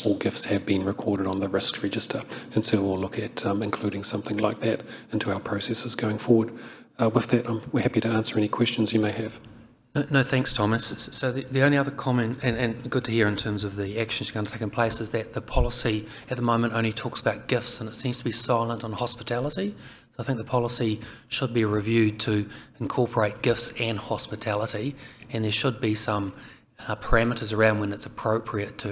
all gifts have been recorded on the risk register. And so we'll look at including something like that into our processes going forward. With that, we're happy to answer any questions you may have.
No, thanks, Thomas. So the only other comment, and good to hear in terms of the actions going to take in place, is that the policy at the moment only talks about gifts, and it seems to be silent on hospitality. So I think the policy should be reviewed to incorporate gifts and hospitality, and there should be some parameters around when it's appropriate to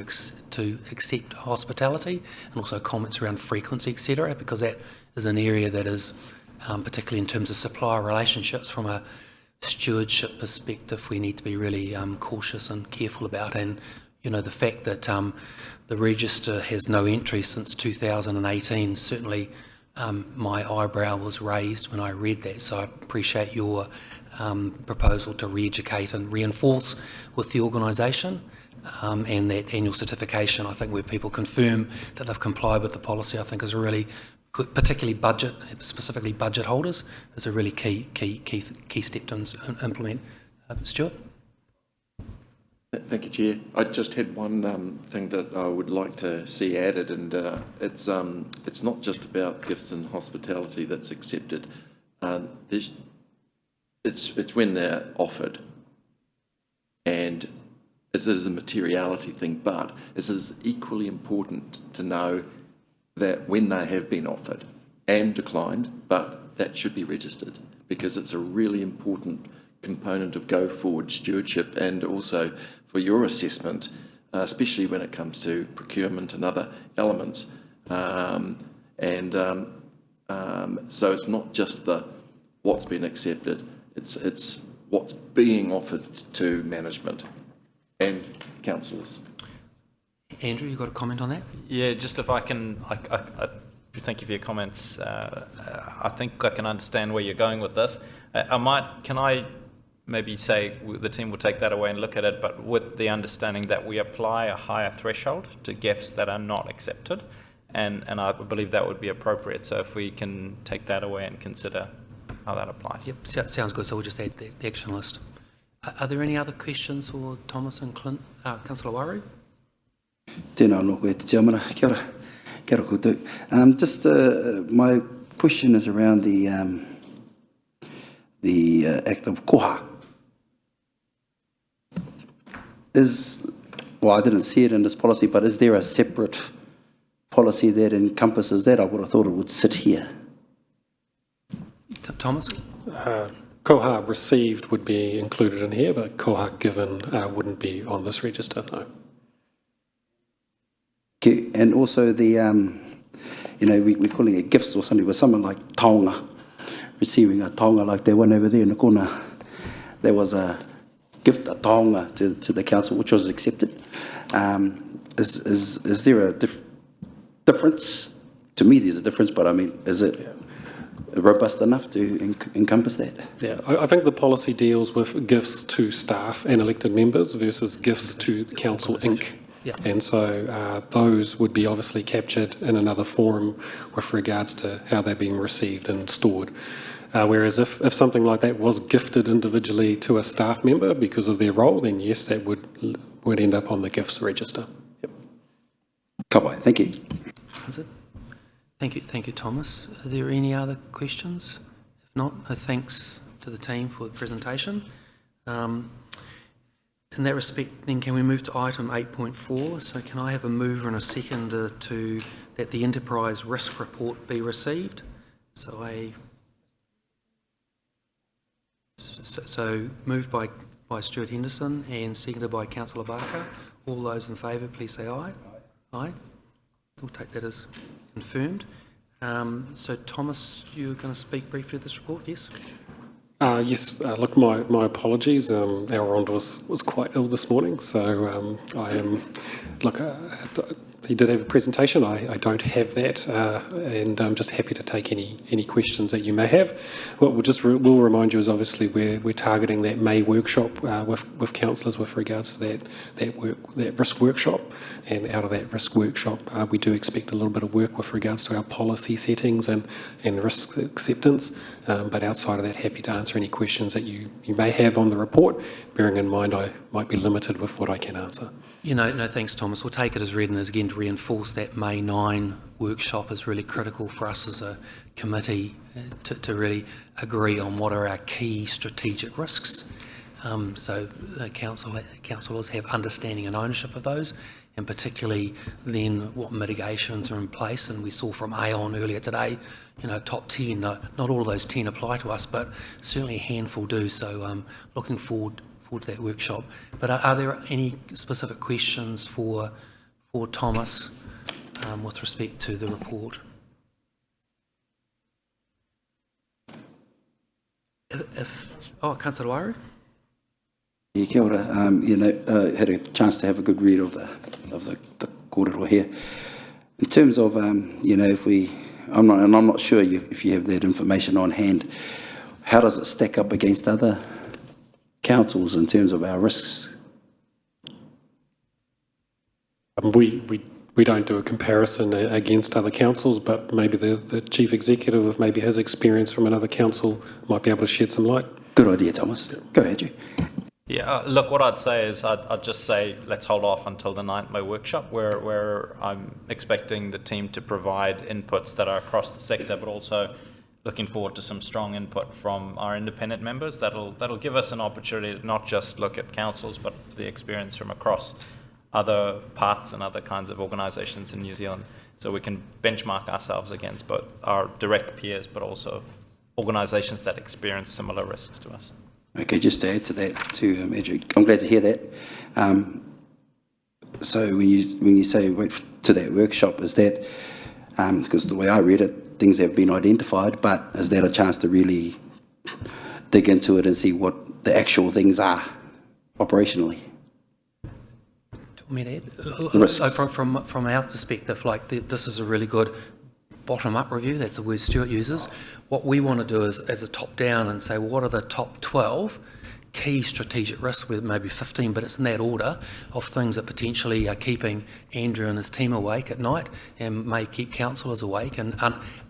accept hospitality, and also comments around frequency, etc., because that is an area that is, particularly in terms of supplier relationships, from a stewardship perspective, we need to be really cautious and careful about. And the fact that the register has no entry since 2018, certainly my eyebrow was raised when I read that. So I appreciate your proposal to re-educate and reinforce with the organisation, and that annual certification, I think, where people confirm that they've complied with the policy, I think is a really good, particularly specifically budget holders, is a really key step to implement. Stuart?
Thank you, Chair. I just had one thing that I would like to see added, and it's not just about gifts and hospitality that's accepted. It's when they're offered, and this is a materiality thing, but it is equally important to know that when they have been offered and declined, but that should be registered, because it's a really important component of go forward stewardship, and also for your assessment, especially when it comes to procurement and other elements. So it's not just what's been accepted, it's what's being offered to management and councillors.
Andrew, you got a comment on that?
Yeah, just if I can, thank you for your comments. I think I can understand where you're going with this. Can I maybe say the team will take that away and look at it, but with the understanding that we apply a higher threshold to gifts that are not accepted, and I believe that would be appropriate. So if we can take that away and consider how that applies.
Yep, sounds good. So we'll just add the action list. Are there any other questions for Thomas and Clint? Councillor Waru?
Tēnā no koe te tiamana, kia ora koutou. Just my question is around the act of koha. Well, I didn't see it in this policy, but is there a separate policy that encompasses that? I would have thought it would sit here.
Thomas?
Koha received would be included in here, but koha given wouldn't be on this register, no.
Okay. And also we're calling it gifts or something, but someone like taonga, receiving a taonga like that one over there in the corner. There was a gift, a taonga to the council, which was accepted. Is there a difference? To me, there's a difference, but I mean, is it robust enough to encompass that?
Yeah, I think the policy deals with gifts to staff and elected members versus gifts to Council Inc.
Yeah.
And so those would be obviously captured in another forum with regards to how they're being received and stored. Whereas if something like that was gifted individually to a staff member because of their role, then yes, that would end up on the gifts register. Yep.
Kapai, thank you.
Is it? Thank you, Thomas. Are there any other questions? If not, thanks to the team for the presentation. In that respect, then, can we move to item 8.4? So can I have a mover and a seconder to that the enterprise risk report be received? So moved by Stuart Henderson and seconded by Councillor Barker. All those in favour, please say aye. Aye. We'll take that as confirmed. So Thomas, you're going to speak briefly to this report, yes?
Yes, look, my apologies. Our Rond was quite ill this morning, so I am, look, he did have a presentation. I don't have that, and I'm just happy to take any questions that you may have. What we'll remind you is obviously we're targeting that May workshop with councillors with regards to that risk workshop, and out of that risk workshop we do expect a little bit of work with regards to our policy settings and risk acceptance. But outside of that, happy to answer any questions that you may have on the report, bearing in mind I might be limited with what I can answer.
No, thanks, Thomas. We'll take it as read and as again to reinforce that May 9 workshop is really critical for us as a committee to really agree on what are our key strategic risks. So the councillors have understanding and ownership of those, and particularly then what mitigations are in place. And we saw from Aon earlier today, top 10, not all of those 10 apply to us, but certainly a handful do. So looking forward to that workshop. But are there any specific questions for Thomas with respect to the report? Councillor Wairu?
Yeah, kia ora. Had a chance to have a good read of the kōrero here. In terms of, I'm not sure if you have that information on hand, how does it stack up against other councils in terms of our risks?
We don't do a comparison against other councils, but maybe the chief executive of maybe his experience from another council might be able to shed some light.
Good idea, Thomas. Go ahead, you.
Yeah, look, what I'd say is I'd just say let's hold off until the 9th May workshop, where I'm expecting the team to provide inputs that are across the sector, but also looking forward to some strong input from our independent members. That'll give us an opportunity to not just look at councils, but the experience from across other parts and other kinds of organisations in New Zealand, so we can benchmark ourselves against both our direct peers, but also organisations that experience similar risks to us.
Okay, just to add to that too, Andrew, I'm glad to hear that. So when you say wait to that workshop, is that, because the way I read it, things have been identified, but is that a chance to really dig into it and see what the actual things are operationally?
From our perspective, this is a really good bottom-up review. That's the word Stuart uses. What we want to do is, as a top-down, and say, what are the top 12 key strategic risks, with maybe 15, but it's in that order of things that potentially are keeping Andrew and his team awake at night and may keep councillors awake, and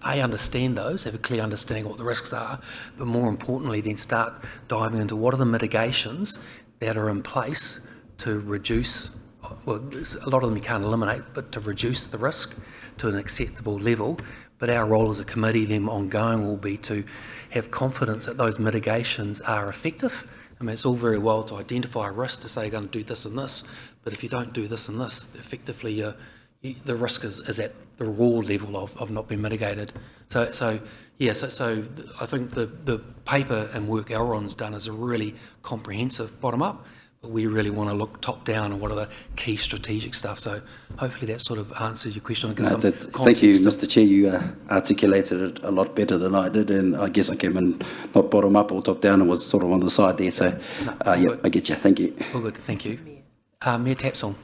understand those, have a clear understanding of what the risks are, but more importantly then start diving into what are the mitigations that are in place to reduce, well, a lot of them you can't eliminate, but to reduce the risk to an acceptable level. But our role as a committee then ongoing will be to have confidence that those mitigations are effective. I mean, it's all very well to identify a risk, to say you're going to do this and this, but if you don't do this and this, effectively the risk is at the raw level of not being mitigated. So I think the paper and work Elron's done is a really comprehensive bottom-up, but we really want to look top-down on what are the key strategic stuff. So hopefully that sort of answers your question.
Thank you, Mr. Chair. You articulated it a lot better than I did, and I guess I came in not bottom-up or top-down, and was sort of on the side there. So, yeah, I get you. Thank you.
All good. Thank you. Mayor Tapsell.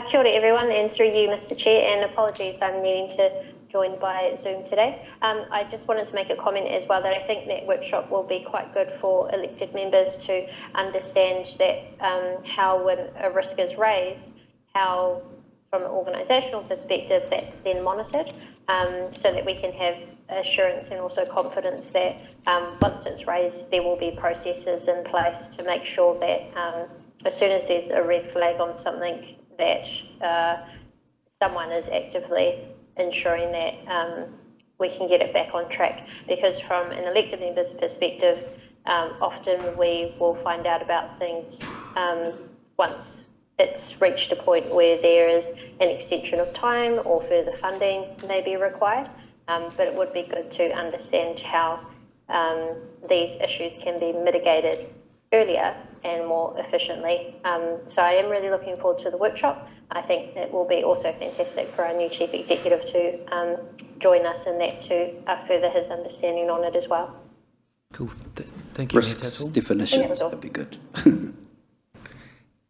Kia ora everyone, and through you, Mr. Chair, and apologies, I'm needing to joined by Zoom today. I just wanted to make a comment as well that I think that workshop will be quite good for elected members to understand that how when a risk is raised, how from an organisational perspective that's then monitored, so that we can have assurance and also confidence that once it's raised, there will be processes in place to make sure that as soon as there's a red flag on something, that someone is actively ensuring that we can get it back on track. Because from an elected member's perspective, often we will find out about things once it's reached a point where there is an extension of time or further funding may be required. But it would be good to understand how these issues can be mitigated earlier and more efficiently. So I am really looking forward to the workshop. I think it will be also fantastic for our new Chief Executive to join us in that to further his understanding on it as well.
Cool. Thank you, Mayor
Risks,
Tatchell.
definitions, that'd be good.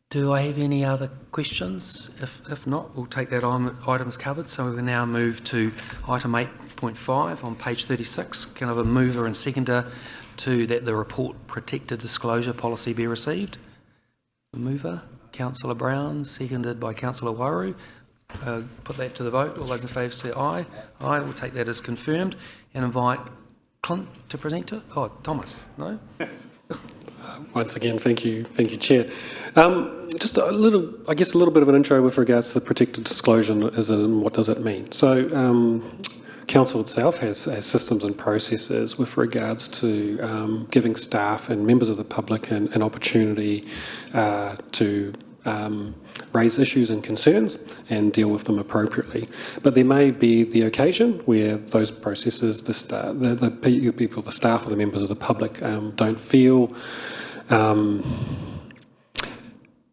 Do I have any other questions? If not, we'll take that item as covered. So we will now move to item 8.5 on page 36. Can I have a mover and seconder to that the report protected disclosure policy be received? A mover, Councillor Brown, seconded by Councillor Waru. Put that to the vote. All those in favour say aye. Aye, we'll take that as confirmed and invite Clint to present it. Oh, Thomas, no?
Once again, thank you, Chair. Just a little, I guess, a little bit of an intro with regards to the protected disclosure and what does it mean. So, Council itself has systems and processes with regards to giving staff and members of the public an opportunity to raise issues and concerns and deal with them appropriately. But there may be the occasion where those processes, the people, the staff or the members of the public don't feel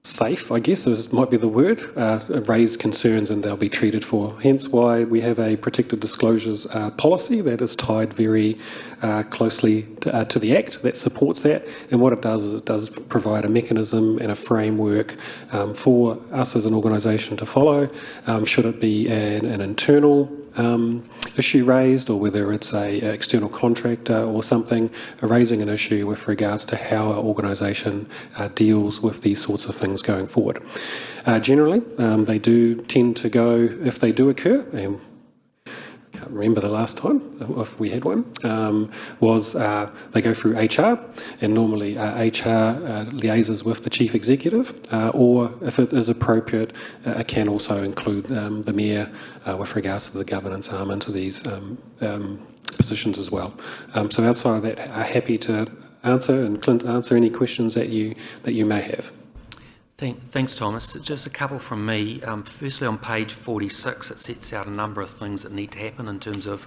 safe, I guess, might be the word, raise concerns and they'll be treated for. Hence why we have a protected disclosures policy that is tied very closely to the Act that supports that. And what it does is it does provide a mechanism and a framework for us as an organisation to follow, should it be an internal issue raised or whether it's a external contractor or something, raising an issue with regards to how our organisation deals with these sorts of things going forward. Generally, they do tend to go, if they do occur, and I can't remember the last time if we had one, was they go through HR, and normally HR liaises with the Chief Executive, or if it is appropriate, it can also include the Mayor with regards to the governance arm into these positions as well. So outside of that, happy to answer, and Clint, answer any questions that you may have.
Thanks, Thomas. Just a couple from me. Firstly, on page 46, it sets out a number of things that need to happen in terms of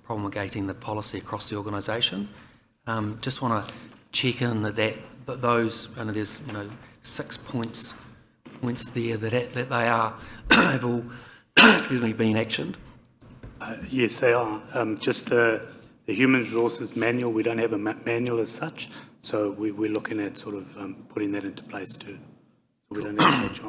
promulgating the policy across the organisation. Just want to check in that those, and there's 6 points there that they are have all been actioned.
Yes, they are. Just the human resources manual, we don't have a manual as such, so we're looking at sort of putting that into place too. We don't have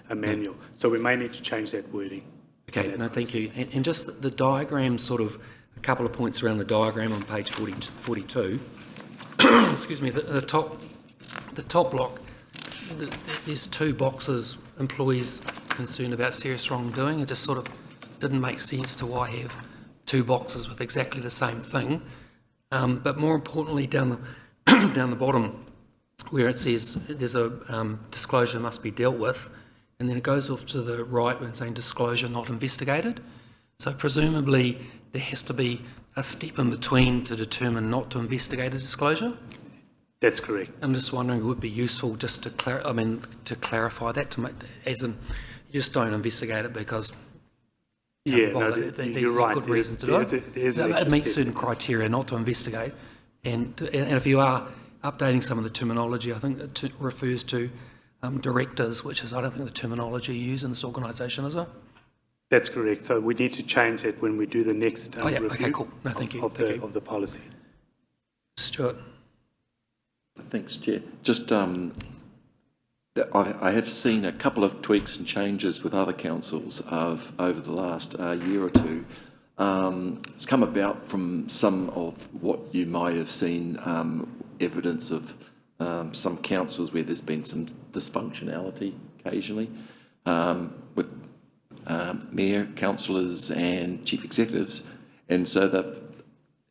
a manual, so we may need to change that wording.
Okay, no, thank you. And just the diagram, sort of a couple of points around the diagram on page 42. Excuse me, the top block, there's 2 boxes, employees concerned about serious wrongdoing. It just sort of didn't make sense to why have 2 boxes with exactly the same thing. But more importantly, down the bottom, where it says there's a disclosure must be dealt with, and then it goes off to the right when saying disclosure not investigated. So presumably there has to be a step in between to determine not to investigate a disclosure.
That's correct.
I'm just wondering, it would be useful just to clarify that, to make, as in you just don't investigate it because
you're right.
Good reasons to do it. It meets certain criteria not to investigate, and if you are updating some of the terminology, I think it refers to directors, which is, I don't think the terminology used in this organisation, is it?
That's correct. So we need to change it when we do the next review.
Okay, cool. No, thank you.
Of the policy.
Stuart.
Thanks, Chair. Just, I have seen a couple of tweaks and changes with other councils over the last year or two. It's come about from some of what you might have seen evidence of some councils where there's been some dysfunctionality occasionally with mayor, councillors and chief executives. And so they've,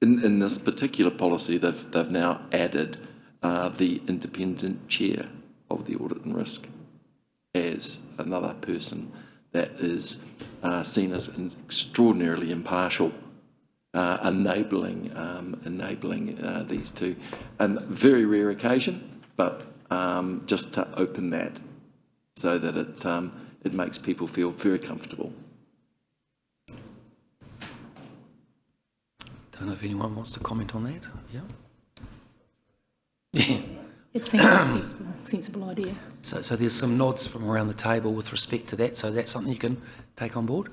in this particular policy, they've now added the independent chair of the Audit and Risk as another person that is seen as extraordinarily impartial, enabling these two. And very rare occasion, but just to open that so that it makes people feel very comfortable.
Don't know if anyone wants to comment on that. Yeah.
It seems a sensible idea.
So there's some nods from around the table with respect to that. So that's something you can take on board?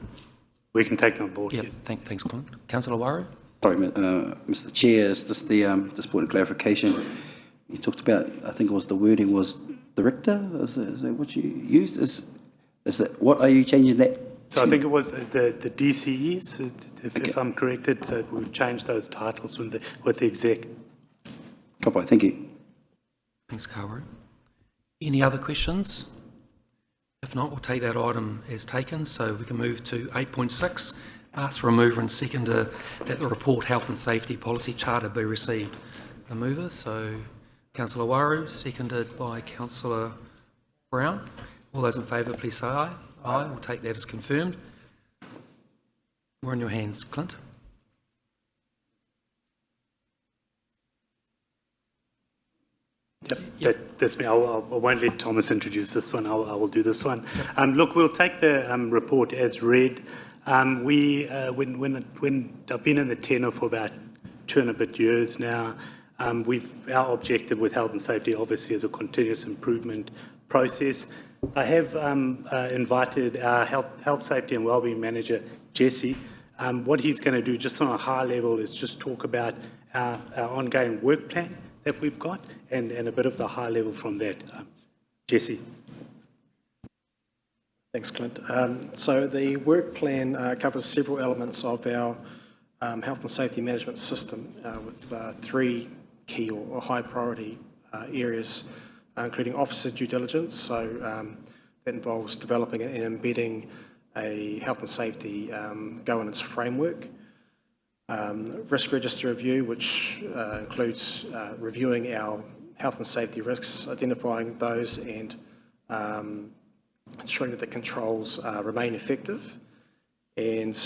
We can take them on board,
Yeah,
yes.
thanks, Clint. Councillor Waru?
Sorry, Mr. Chair, it's just just point of clarification. You talked about, I think it was the wording was director. Is that what you used? Is that what are you changing that?
So I think it was the DCEs, if I'm corrected. So we've changed those titles with the exec.
Copy. Thank you.
Thanks, Kawaru. Any other questions? If not, we'll take that item as taken. So we can move to 8.6. Ask for a mover and seconder that the report Health and Safety Policy Charter be received. A mover, so Councillor Waru, seconded by Councillor Brown. All those in favour, please say aye. Aye. We'll take that as confirmed. We're in your hands, Clint.
Yep. That's me. I won't let Thomas introduce this one. I will do this one. Look, we'll take the report as read. When I've been in the tenure for about 2 and a bit years now, our objective with health and safety obviously is a continuous improvement process. I have invited our health safety and wellbeing manager, Jesse. What he's going to do just on a high level is just talk about our ongoing work plan that we've got and a bit of the high level from that. Jesse.
Thanks, Clint. So the work plan covers several elements of our health and safety management system with 3 key or high priority areas, including officer due diligence. So that involves developing and embedding a health and safety governance framework. Risk register review, which includes reviewing our health and safety risks, identifying those and ensuring that the controls remain effective. And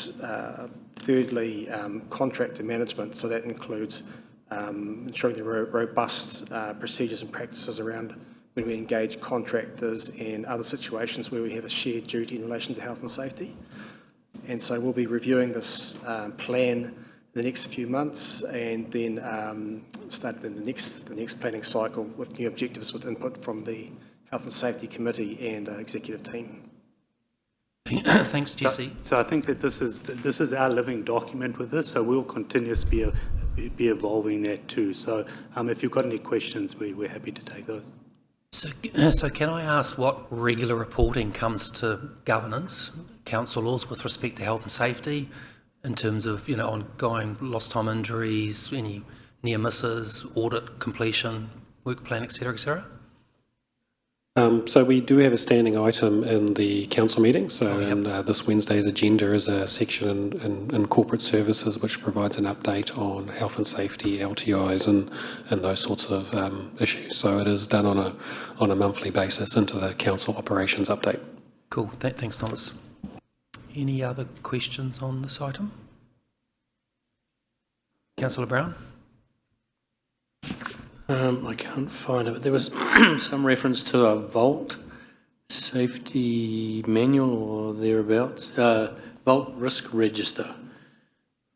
thirdly, contractor management. So that includes ensuring there are robust procedures and practices around when we engage contractors and other situations where we have a shared duty in relation to health and safety. And so we'll be reviewing this plan in the next few months and then start in the next planning cycle with new objectives with input from the Health and Safety Committee and executive team.
Thanks, Jesse.
So I think that this is our living document with this, so we'll continuously be evolving that too. So if you've got any questions, we're happy to take those.
So can I ask what regular reporting comes to governance, council laws with respect to health and safety, in terms of ongoing lost time injuries, any near misses, audit completion, work plan, etc., etc.?
So we do have a standing item in the council meeting. So in this Wednesday's agenda is a section in corporate services which provides an update on health and safety, LTIs and those sorts of issues. So it is done on a monthly basis into the council operations update.
Cool. Thanks, Thomas. Any other questions on this item? Councillor Brown?
I can't find it, but there was some reference to a vault safety manual or thereabouts, vault risk register.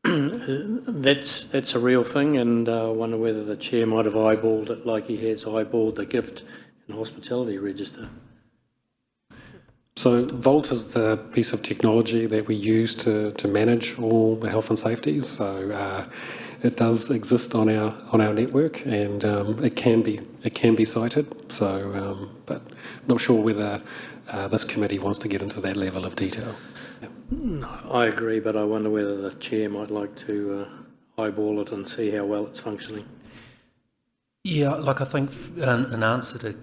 That's a real thing, and I wonder whether the chair might have eyeballed it like he has eyeballed the gift and hospitality register.
So Vault is the piece of technology that we use to manage all the health and safety. So it does exist on our network, and it can be cited. So, but not sure whether this committee wants to get into that level of detail.
No, I agree, but I wonder whether the chair might like to eyeball it and see how well it's functioning.
Yeah, like I think in answer to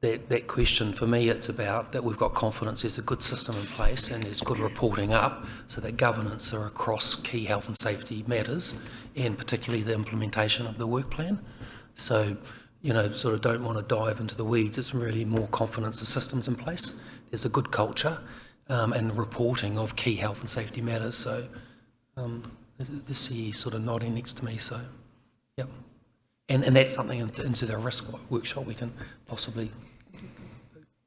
that question, for me, it's about that we've got confidence there's a good system in place and there's good reporting up so that governance are across key health and safety matters and particularly the implementation of the work plan. So, you know, sort of don't want to dive into the weeds. It's really more confidence the system's in place. There's a good culture and reporting of key health and safety matters. So the CE sort of nodding next to me. So, yep. And that's something into the risk workshop we can possibly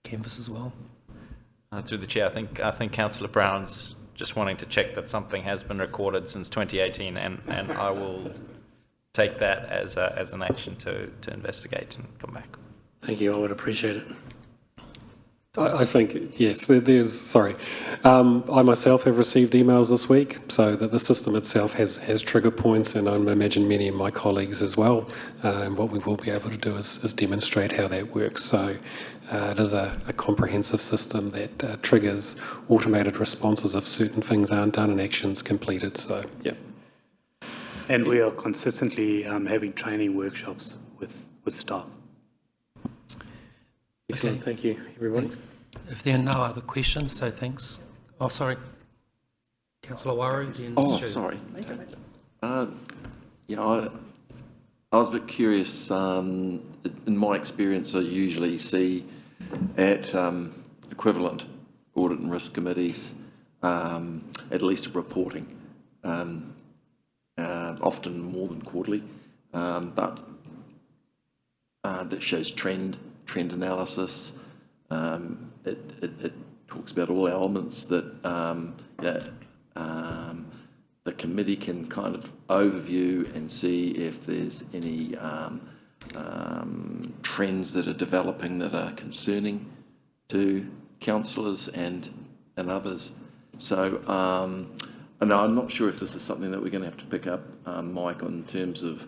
canvas as well.
Through the chair, I think Councillor Brown's just wanting to check that something has been recorded since 2018, and I will take that as an action to investigate and come back.
Thank you. I would appreciate it.
I think, yes, sorry. I myself have received emails this week, so that the system itself has trigger points, and I imagine many of my colleagues as well. And what we will be able to do is demonstrate how that works. So it is a comprehensive system that triggers automated responses if certain things aren't done and actions completed. So, yeah.
And we are consistently having training workshops with staff.
Excellent.
Okay.
Thank you, everybody.
If there are no other questions, so thanks. Oh, sorry. Councillor Waru. Then Stu.
Sorry. Yeah, I was a bit curious. In my experience, I usually see at equivalent audit and risk committees at least reporting, often more than quarterly, but that shows trend analysis. It talks about all elements that the committee can kind of overview and see if there's any trends that are developing that are concerning to councillors and others. So, and I'm not sure if this is something that we're going to have to pick up, Mike, in terms of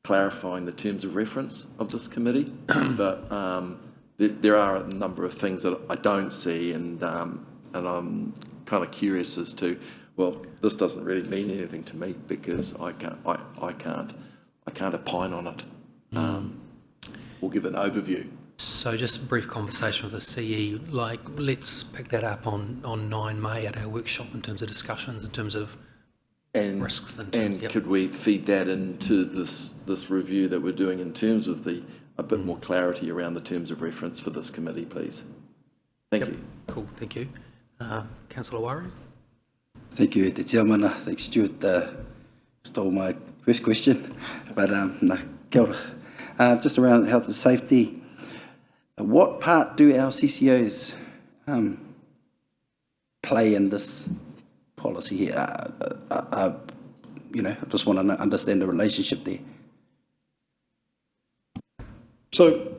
clarifying the terms of reference of this committee, but there are a number of things that I don't see, and I'm kind of curious as to, well, this doesn't really mean anything to me because I can't opine on it. We'll give an overview.
So just a brief conversation with the CE, like let's pick that up on 9 May at our workshop in terms of discussions, in terms of risks.
And could we feed that into this review that we're doing in terms of a bit more clarity around the terms of reference for this committee, please? Thank you. Cool,
thank you. Councillor Waru?
Thank you, Te Chairman. Thanks, Stuart. Stole my first question, but kia ora. Just around health and safety, what part do our CCOs play in this policy here? I just want to understand the relationship there.
So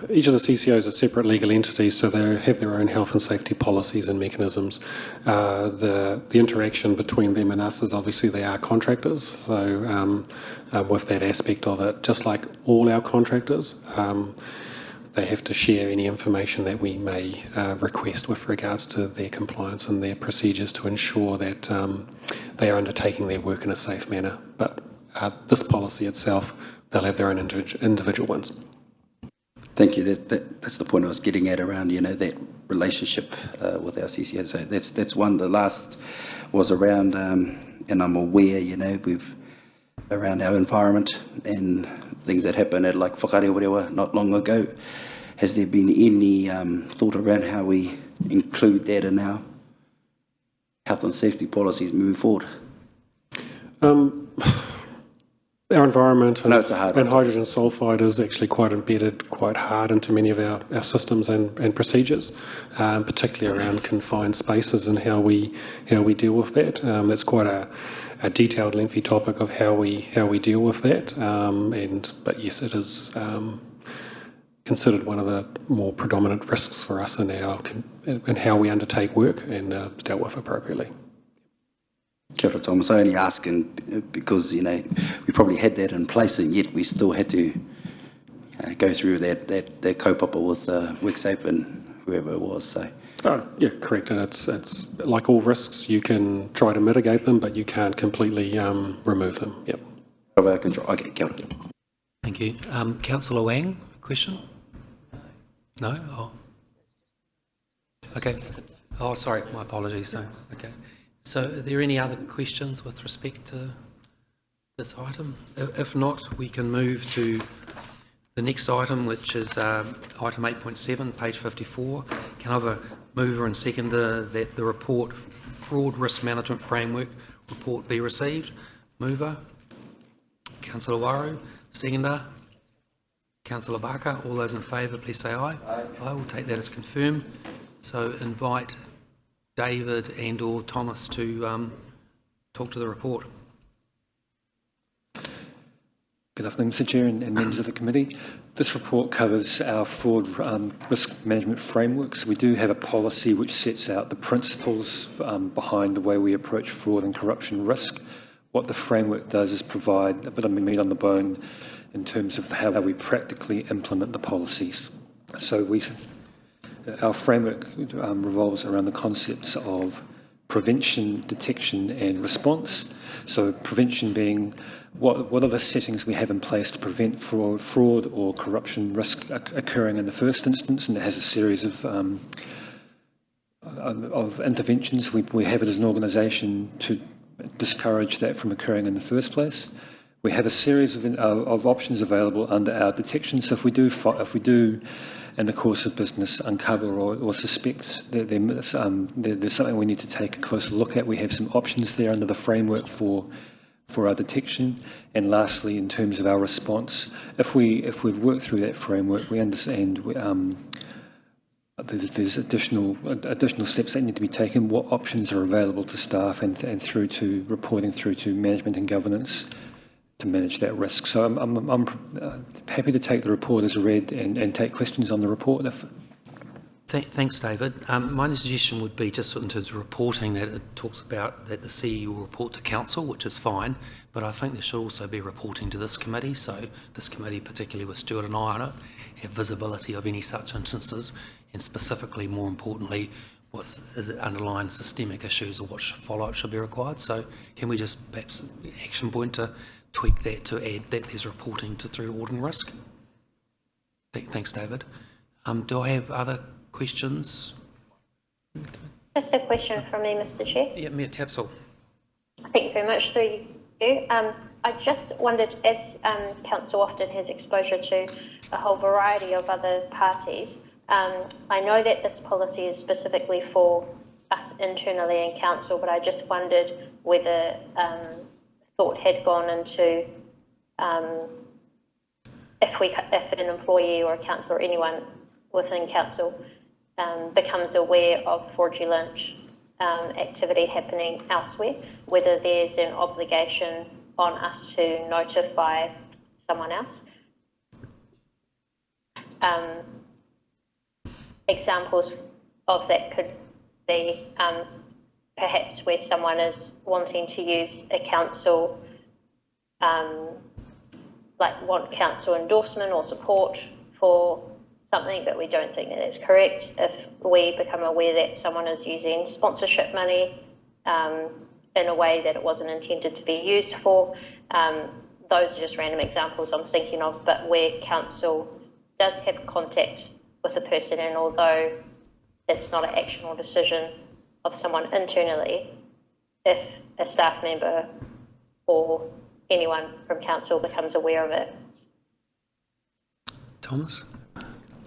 each of the CCOs are separate legal entities, so they have their own health and safety policies and mechanisms. The interaction between them and us is obviously they are contractors, so with that aspect of it, just like all our contractors, they have to share any information that we may request with regards to their compliance and their procedures to ensure that they are undertaking their work in a safe manner. But this policy itself, they'll have their own individual ones.
Thank you. That's the point I was getting at around, that relationship with our CCO. So that's one. The last was around, and I'm aware, we've around our environment and things that happened at like Whakarewarewa not long ago. Has there been any thought around how we include that in our health and safety policies moving forward?
Our environment and
it's a hard
hydrogen sulfide is actually quite embedded, quite hard into many of our systems and procedures, particularly around confined spaces and how we deal with that. That's quite a detailed, lengthy topic of how we deal with that. But yes, it is considered one of the more predominant risks for us in how we undertake work and dealt with appropriately.
Kia ora, Thomas. I only asking because, you know, we probably had that in place and yet we still had to go through that kaupapa with WorkSafe and whoever it was. So.
Yeah, correct. And it's like all risks, you can try to mitigate them, but you can't completely remove them. Yep.
Okay, kia ora.
Thank you. Councillor Wang, question? No? Oh. Okay. Oh, sorry, my apologies. So, okay. So are there any other questions with respect to this item? If not, we can move to the next item, which is item 8.7, page 54. Can I have a mover and seconder that the report, Fraud Risk Management Framework report be received? Mover. Councillor Waru. Seconder. Councillor Barker. All those in favour, please say aye. Aye. I will take that as confirmed. So invite David and or Thomas to talk to the report.
Good afternoon, Mr Chair and members of the committee. This report covers our fraud risk management framework. So we do have a policy which sets out the principles behind the way we approach fraud and corruption risk. What the framework does is provide a bit of meat on the bone in terms of how we practically implement the policies. So our framework revolves around the concepts of prevention, detection and response. So prevention being what are the settings we have in place to prevent fraud or corruption risk occurring in the first instance, and it has a series of interventions we have it as an organisation to discourage that from occurring in the first place. We have a series of options available under our detection. So if we do in the course of business uncover or suspect that there's something we need to take a closer look at, we have some options there under the framework for our detection. And lastly, in terms of our response, if we've worked through that framework, we understand there's additional steps that need to be taken, what options are available to staff and through to reporting through to management and governance to manage that risk. So I'm happy to take the report as read and take questions on the report.
Thanks, David. My suggestion would be just in terms of reporting that it talks about that the CEO will report to council, which is fine, but I think there should also be reporting to this committee. So this committee, particularly with Stuart and I on it, have visibility of any such instances, and specifically, more importantly, is it underlying systemic issues or what follow-up should be required. So can we just perhaps action point to tweak that to add that there's reporting through audit and risk? Thanks, David. Do I have other questions?
Just a question from me, Mr Chair.
Yeah, Mayor Tapsell.
Thank you very much. Through you. I just wondered, as Council often has exposure to a whole variety of other parties, I know that this policy is specifically for us internally in Council, but I just wondered whether thought had gone into if an employee or a councillor or anyone within Council becomes aware of fraudulent activity happening elsewhere, whether there's an obligation on us to notify someone else. Examples of that could be perhaps where someone is wanting to use a council, want council endorsement or support for something, but we don't think that it's correct. If we become aware that someone is using sponsorship money in a way that it wasn't intended to be used for, those are just random examples I'm thinking of, but where council does have contact with a person, and although it's not an action or decision of someone internally, if a staff member or anyone from council becomes aware of it.
Thomas?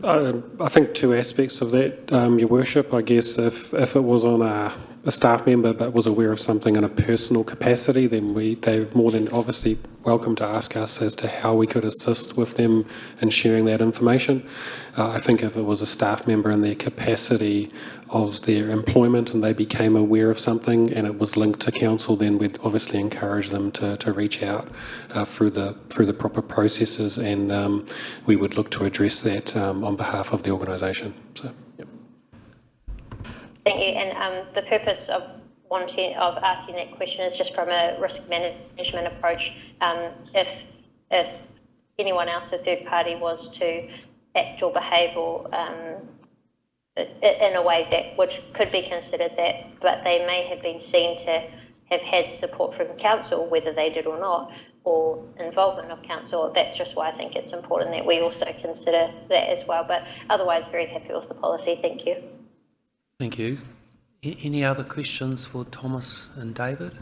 I think two aspects of that, Your Worship. I guess if it was on a staff member but was aware of something in a personal capacity, then they're more than obviously welcome to ask us as to how we could assist with them in sharing that information. I think if it was a staff member in their capacity of their employment and they became aware of something and it was linked to council, then we'd obviously encourage them to reach out through the proper processes, and we would look to address that on behalf of the organisation. So, yep.
Thank you. And the purpose of asking that question is just from a risk management approach. If anyone else, a third party, was to act or behave or in a way that which could be considered that, but they may have been seen to have had support from council, whether they did or not, or involvement of council. That's just why I think it's important that we also consider that as well. But otherwise, very happy with the policy. Thank you.
Thank you. Any other questions for Thomas and David?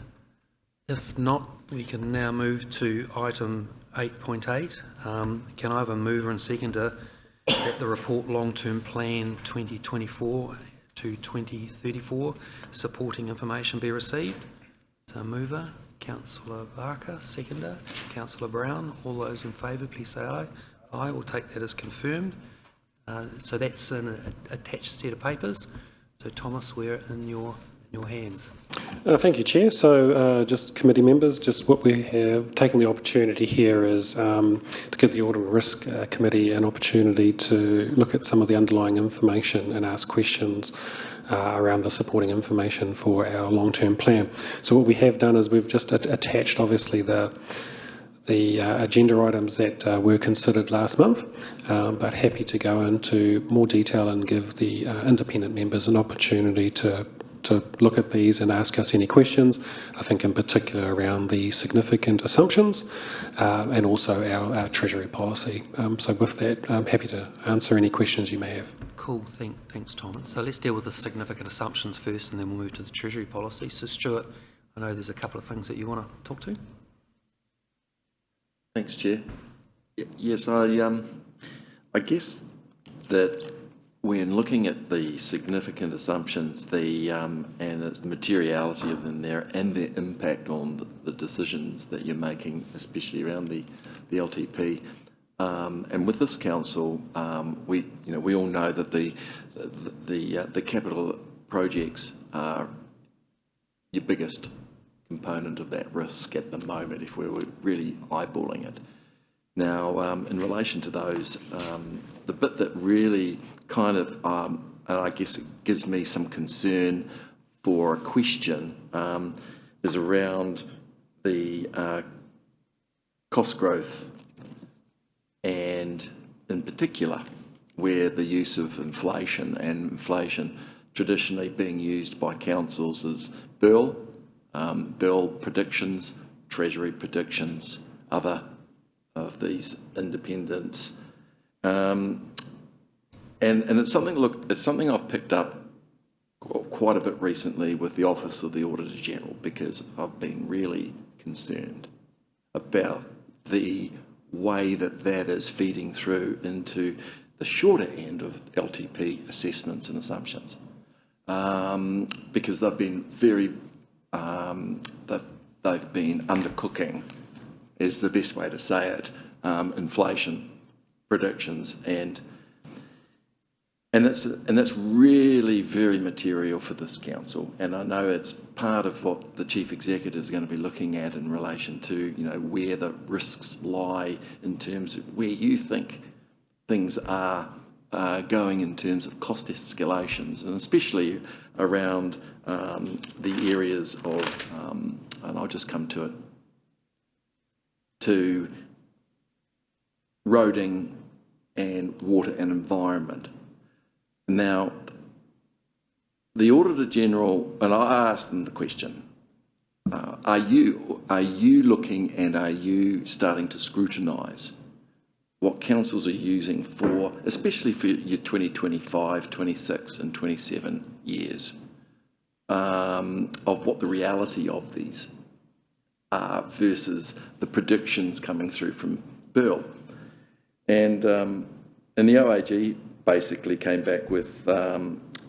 If not, we can now move to item 8.8. Can I have a mover and seconder that the report Long-Term Plan 2024 to 2034 supporting information be received? So mover, Councillor Barker, seconder, Councillor Brown. All those in favour, please say aye. Aye, we'll take that as confirmed. So that's an attached set of papers. So Thomas, we're in your hands.
Thank you, Chair. So just committee members, just what we have taken the opportunity here is to give the Audit and Risk Committee an opportunity to look at some of the underlying information and ask questions around the supporting information for our long-term plan. So what we have done is we've just attached, obviously, the agenda items that were considered last month, but happy to go into more detail and give the independent members an opportunity to look at these and ask us any questions, I think in particular around the significant assumptions and also our Treasury policy. So with that, I'm happy to answer any questions you may have.
Cool, thanks Thomas. So let's deal with the significant assumptions first and then we'll move to the Treasury policy. So Stuart, I know there's a couple of things that you want to talk to.
Thanks, Chair. Yes, I guess that when looking at the significant assumptions, and it's the materiality of them there and their impact on the decisions that you're making, especially around the LTP, and with this council, we all know that the capital projects are your biggest component of that risk at the moment if we were really eyeballing it. Now, in relation to those, the bit that really kind of, and I guess it gives me some concern for a question, is around the cost growth and in particular where the use of inflation and inflation traditionally being used by councils as bill predictions, Treasury predictions, other of these independents. And it's something I've picked up quite a bit recently with the Office of the Auditor General because I've been really concerned about the way that is feeding through into the shorter end of LTP assessments and assumptions. Because they've been they've been undercooking, is the best way to say it, inflation predictions, and that's really very material for this council. And I know it's part of what the Chief Executive is going to be looking at in relation to where the risks lie in terms of where you think things are going in terms of cost escalations, and especially around the areas of, and I'll just come to it, to roading and water and environment. Now, the Auditor General, and I asked them the question, are you looking and are you starting to scrutinise what councils are using for, especially for your 2025, 26 and 27 years, of what the reality of these are versus the predictions coming through from Burl? And the OAG basically came back with,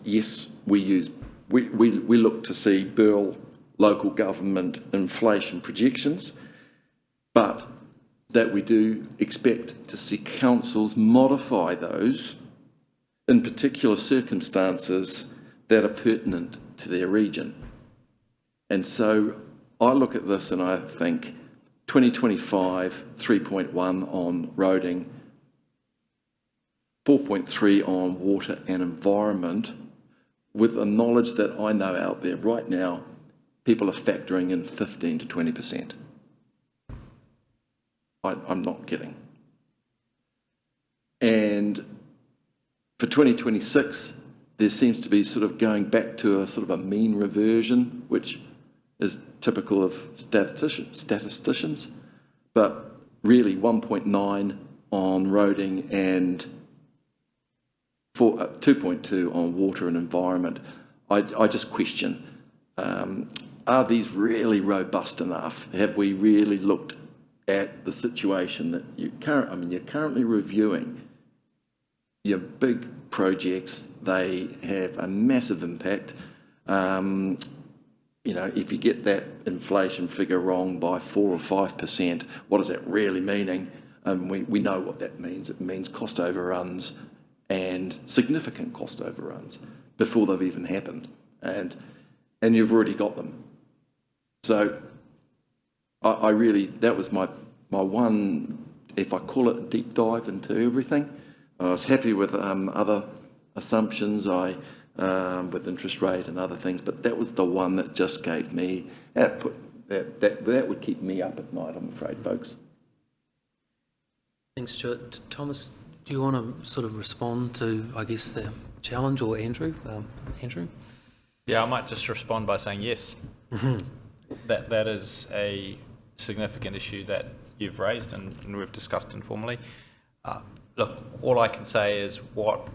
yes, we look to see Burl local government inflation projections, but that we do expect to see councils modify those in particular circumstances that are pertinent to their region. And so I look at this and I think 2025, 3.1 on roading, 4.3 on water and environment, with the knowledge that I know out there right now, people are factoring in 15 to 20%. I'm not kidding. And for 2026, there seems to be sort of going back to a sort of a mean reversion, which is typical of statisticians, but really 1.9 on roading and 2.2 on water and environment. I just question, are these really robust enough? Have we really looked at the situation that you're currently reviewing your big projects? They have a massive impact. You know, if you get that inflation figure wrong by 4 or 5%, what is that really meaning? We know what that means. It means cost overruns and significant cost overruns before they've even happened, and you've already got them. So I really, that was my one, if I call it a deep dive into everything. I was happy with other assumptions, with interest rate and other things, but that was the one that just gave me, that would keep me up at night, I'm afraid, folks.
Thanks, Stuart. Thomas, do you want to sort of respond to, I guess, the challenge, or Andrew? Andrew?
Yeah, I might just respond by saying yes. That is a significant issue that you've raised and we've discussed informally. Look, all I can say is what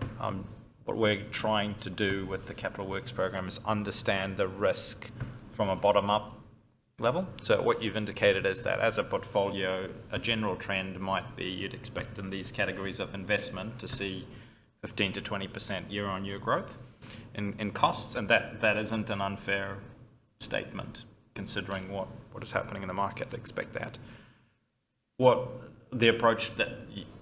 we're trying to do with the Capital Works program is understand the risk from a bottom-up level. So what you've indicated is that as a portfolio, a general trend might be you'd expect in these categories of investment to see 15 to 20% year-on-year growth in costs, and that isn't an unfair statement considering what is happening in the market. Expect that. What the approach that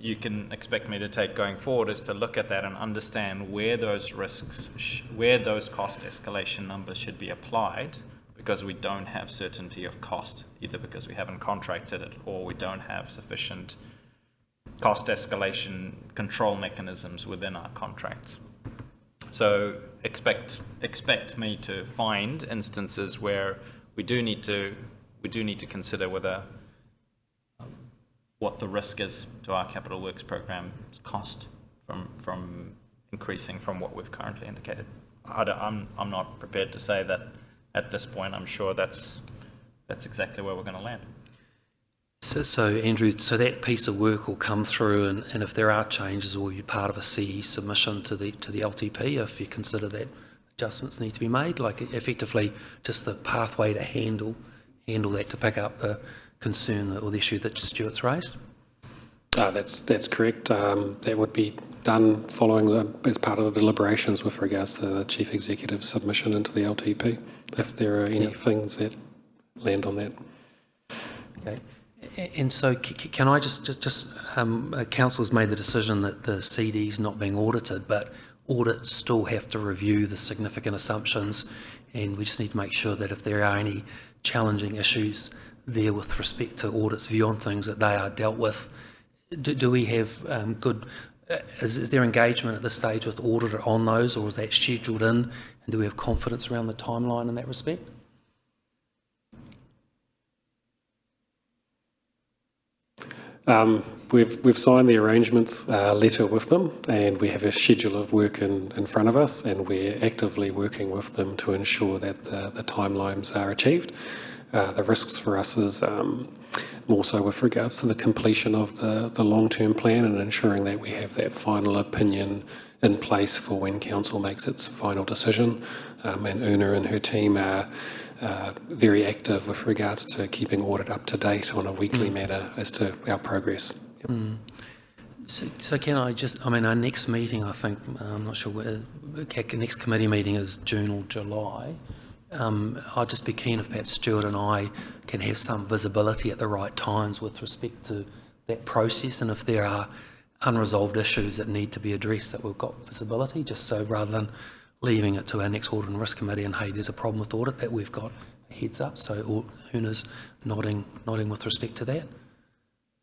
you can expect me to take going forward is to look at that and understand where those risks, where those cost escalation numbers should be applied, because we don't have certainty of cost, either because we haven't contracted it or we don't have sufficient cost escalation control mechanisms within our contracts. So expect me to find instances where we do need to consider whether what the risk is to our Capital Works program's cost from increasing from what we've currently indicated. I'm not prepared to say that at this point. I'm sure that's exactly where we're going to land.
So Andrew, so that piece of work will come through, and if there are changes, will be part of a CE submission to the LTP if you consider that adjustments need to be made, like effectively just the pathway to handle that, to pick up the concern or the issue that Stuart's raised?
That's correct. That would be done following as part of the deliberations with regards to the Chief Executive's submission into the LTP, if there are any things that land on that.
Okay. And so can I just Council's made the decision that the CD is not being audited, but audits still have to review the significant assumptions, and we just need to make sure that if there are any challenging issues there with respect to audit's view on things, that they are dealt with. Do we have good, is there engagement at this stage with the auditor on those, or is that scheduled in, and do we have confidence around the timeline in that respect?
We've signed the arrangements letter with them, and we have a schedule of work in front of us, and we're actively working with them to ensure that the timelines are achieved. The risks for us is more so with regards to the completion of the long-term plan and ensuring that we have that final opinion in place for when Council makes its final decision. And Una and her team are very active with regards to keeping audit up to date on a weekly manner as to our progress. Yep.
So can I just, our next meeting, I think, I'm not sure where, the next committee meeting is June or July. I'd just be keen if perhaps Stuart and I can have some visibility at the right times with respect to that process, and if there are unresolved issues that need to be addressed, that we've got visibility, just so rather than leaving it to our next Audit and Risk Committee and, hey, there's a problem with audit, that we've got a heads up. So Una's nodding with respect to that.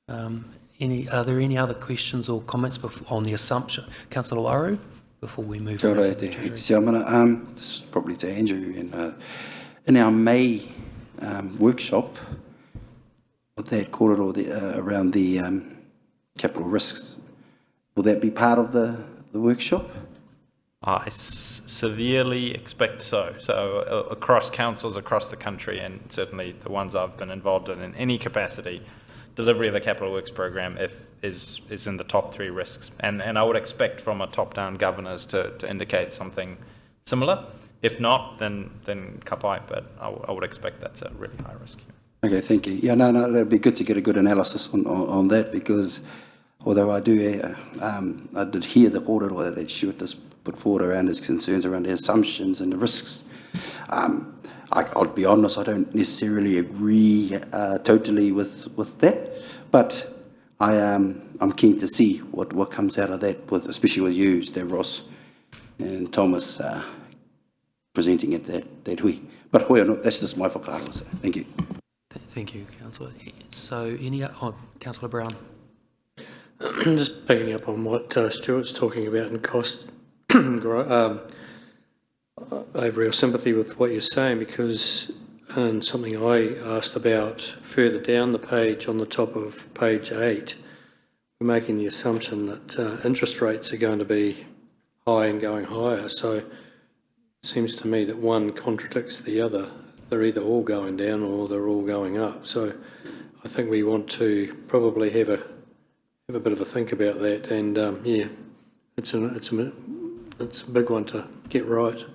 Are there any other questions or comments on the assumption? Councillor Waru, before we move on to the Treasury?
This is probably to Andrew, and in our May workshop, with that korero around the capital risks, will that be part of the workshop?
I severely expect so. So across councils across the country, and certainly the ones I've been involved in any capacity, delivery of the capital works program is in the top 3 risks. And I would expect from a top-down governors to indicate something similar. If not, then kapai, but I would expect that's a really high risk.
Okay, thank you. Yeah, no, that'd be good to get a good analysis on that, because although I did hear the korero that Stuart just put forward around his concerns around the assumptions and the risks, I'll be honest, I don't necessarily agree totally with that, but I'm keen to see what comes out of that, especially with you, Stavros, and Thomas presenting it that way. But hoi anō, that's just my whakaaro, so thank you.
Thank you, Councillor. So, Councillor Brown.
Just picking up on what Stuart's talking about in cost, I have real sympathy with what you're saying, because something I asked about further down the page on the top of page 8, we're making the assumption that interest rates are going to be high and going higher. So it seems to me that one contradicts the other. They're either all going down or they're all going up. So I think we want to probably have a bit of a think about that. And yeah, it's a big one to get right.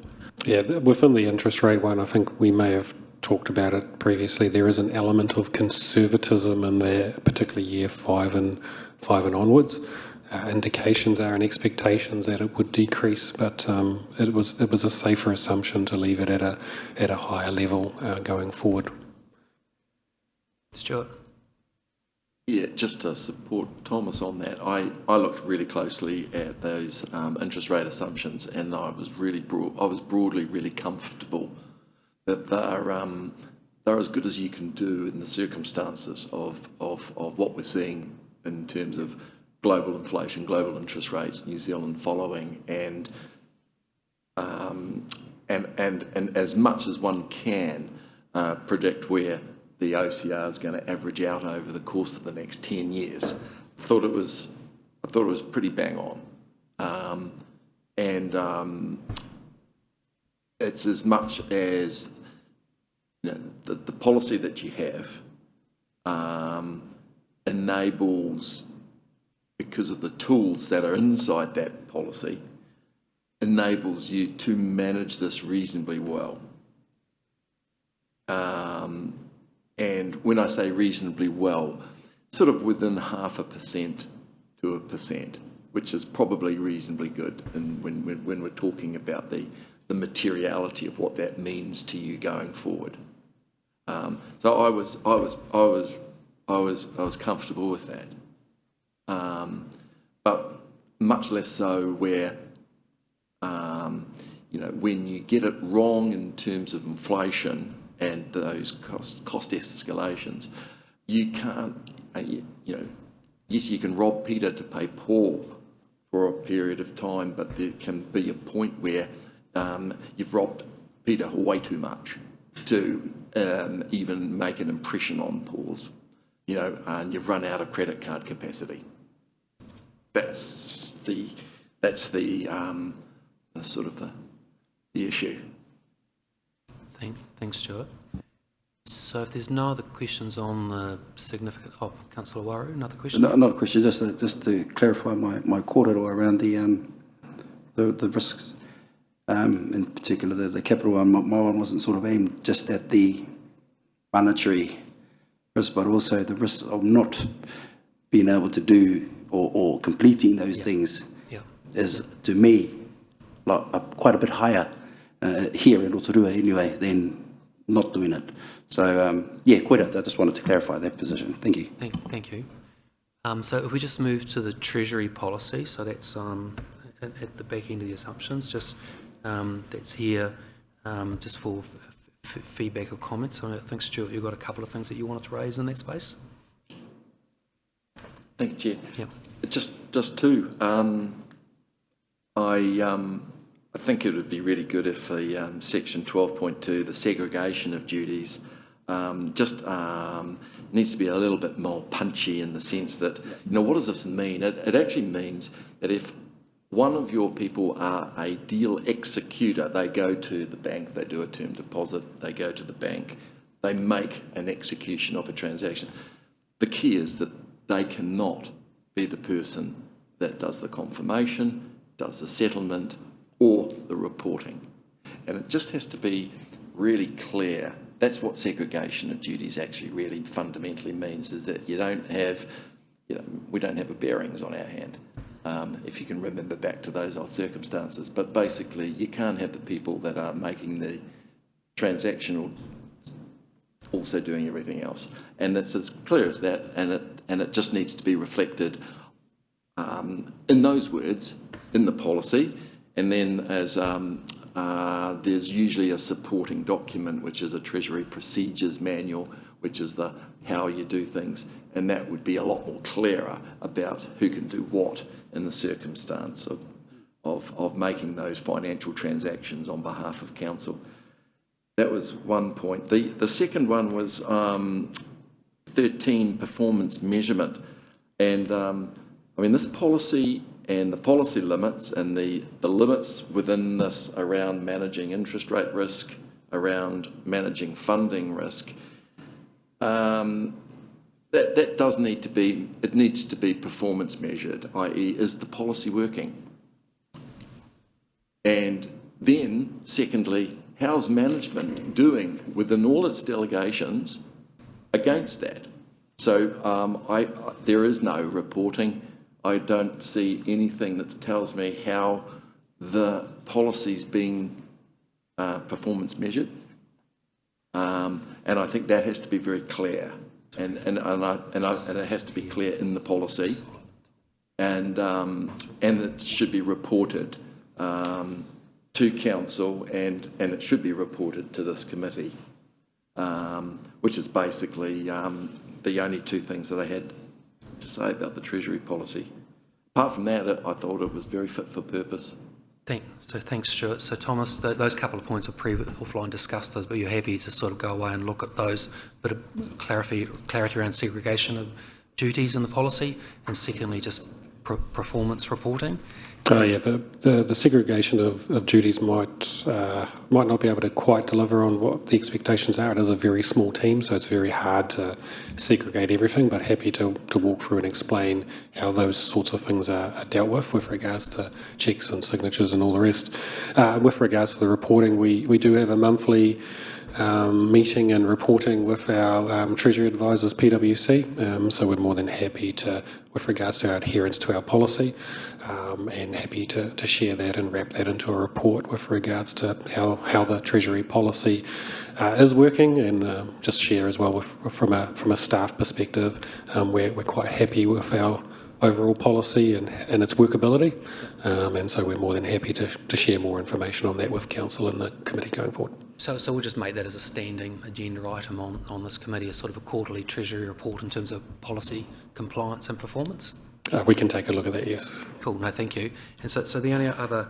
Yeah, within the interest rate one, I think we may have talked about it previously. There is an element of conservatism in there, particularly year 5 and onwards. Indications are and expectations that it would decrease, but it was a safer assumption to leave it at a higher level going forward.
Stuart.
Yeah, just to support Thomas on that, I looked really closely at those interest rate assumptions, and I was broadly really comfortable that they're as good as you can do in the circumstances of what we're seeing in terms of global inflation, global interest rates, New Zealand following, and as much as one can predict where the OCR is going to average out over the course of the next 10 years. I thought it was pretty bang on, it's as much as the policy that you have enables, because of the tools that are inside that policy, enables you to manage this reasonably well. And when I say reasonably well, sort of within 0.5% to 1%, which is probably reasonably good. And when we're talking about the materiality of what that means to you going forward, so I was comfortable with that. But much less so where, when you get it wrong in terms of inflation and those cost escalations, you can't, yes, you can rob Peter to pay Paul for a period of time, but there can be a point where you've robbed Peter way too much to even make an impression on Paul's, and you've run out of credit card capacity. That's the sort of the issue.
Thanks, Stuart. So if there's no other questions on the significant... Oh, Councillor Waru, another question?
No, not a question, just to clarify my korero around the risks. In particular, the capital one. My one wasn't sort of aimed just at the monetary risk, but also the risk of not being able to do or completing those things is, to me, quite a bit higher here in Rotorua anyway than not doing it. So, koera, I just wanted to clarify that position. Thank you.
Thank you. So if we just move to the Treasury policy, so that's at the back end of the assumptions, just that's here just for feedback or comments. So I think, Stuart, you've got a couple of things that you wanted to raise in that space.
Thank you, Chair.
Yeah.
Just two. I think it would be really good if the section 12.2, the segregation of duties, needs to be a little bit more punchy in the sense that, what does this mean? It actually means that if one of your people are a deal executor, they go to the bank, they do a term deposit, they go to the bank, they make an execution of a transaction. The key is that they cannot be the person that does the confirmation, does the settlement, or the reporting. And it just has to be really clear. That's what segregation of duties actually really fundamentally means, is that we don't have a bearings on our hand, if you can remember back to those old circumstances. But basically, you can't have the people that are making the transactional also doing everything else. And it's as clear as that, and it just needs to be reflected in those words, in the policy, and then as there's usually a supporting document, which is a Treasury Procedures Manual, which is the how you do things, and that would be a lot more clearer about who can do what in the circumstance of making those financial transactions on behalf of council. That was one point. The second one was 13, performance measurement. And this policy and the policy limits and the limits within this around managing interest rate risk, around managing funding risk, that does need to be, it needs to be performance measured, i.e. is the policy working? And then, secondly, how's management doing within all its delegations against that? So there is no reporting. I don't see anything that tells me how the policy's being performance measured. And I think that has to be very clear. And it has to be clear in the policy. And it should be reported to council, and it should be reported to this committee, which is basically the only two things that I had to say about the Treasury policy. Apart from that, I thought it was very fit for purpose.
Thanks, Stuart. So, Thomas, those couple of points are offline discussed, but you're happy to sort of go away and look at those, bit of clarity around segregation of duties in the policy, and secondly, just performance reporting.
The segregation of duties might not be able to quite deliver on what the expectations are. It is a very small team, so it's very hard to segregate everything, but happy to walk through and explain how those sorts of things are dealt with regards to checks and signatures and all the rest. With regards to the reporting, we do have a monthly meeting and reporting with our Treasury advisors, PwC, so we're more than happy to, with regards to our adherence to our policy, and happy to share that and wrap that into a report with regards to how the Treasury policy is working, and just share as well from a staff perspective, we're quite happy with our overall policy and its workability, and so we're more than happy to share more information on that with council and the committee going forward.
So we'll just make that as a standing agenda item on this committee, as sort of a quarterly Treasury report in terms of policy compliance and performance?
We can take a look at that, yes.
Cool, no, thank you. And so the only other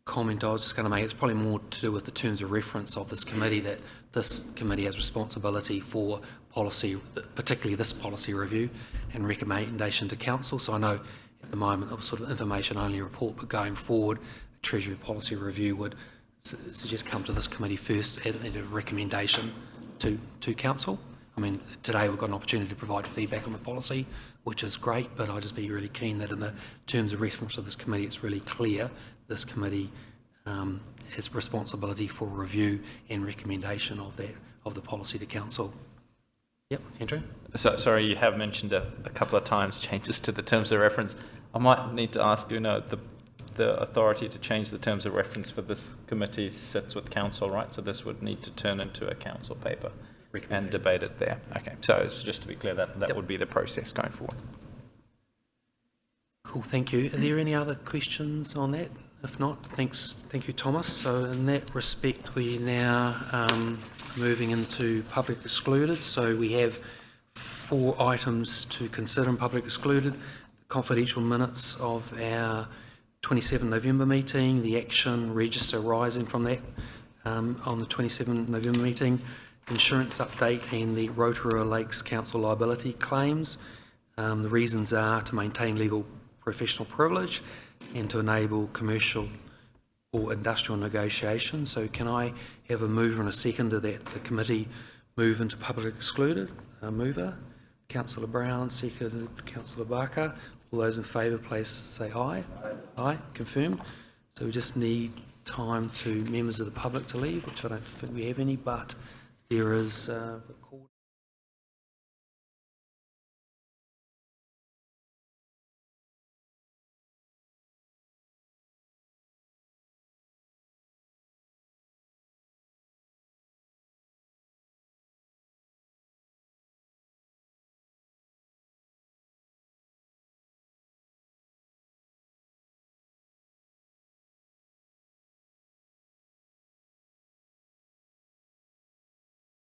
comment I was just going to make, it's probably more to do with the terms of reference of this committee, that this committee has responsibility for policy, particularly this policy review and recommendation to council. So I know at the moment it was sort of information only report, but going forward, a Treasury policy review would suggest come to this committee first and a recommendation to council. I mean, today we've got an opportunity to provide feedback on the policy, which is great, but I'd just be really keen that in the terms of reference of this committee, it's really clear this committee has responsibility for review and recommendation of the policy to council. Yep, Andrew?
So, sorry, you have mentioned a couple of times changes to the terms of reference. I might need to ask you, the authority to change the terms of reference for this committee sits with council, right? So this would need to turn into a council paper and debate it there. Okay, so it's just to be clear, that would be the process going forward.
Cool, thank you. Are there any other questions on that? If not, thank you, Thomas. So in that respect, we're now moving into public excluded. So we have 4 items to consider in public excluded: confidential minutes of our 27 November meeting, the action register arising from that on the 27 November meeting, insurance update and the Rotorua Lakes Council liability claims. The reasons are to maintain legal professional privilege and to enable commercial or industrial negotiation. So can I have a mover and a seconder that the committee move into public excluded? Mover, Councillor Brown, seconded Councillor Barker. All those in favour, please say aye. Aye, confirmed. So we just need time to members of the public to leave, which I don't think we have any, but there is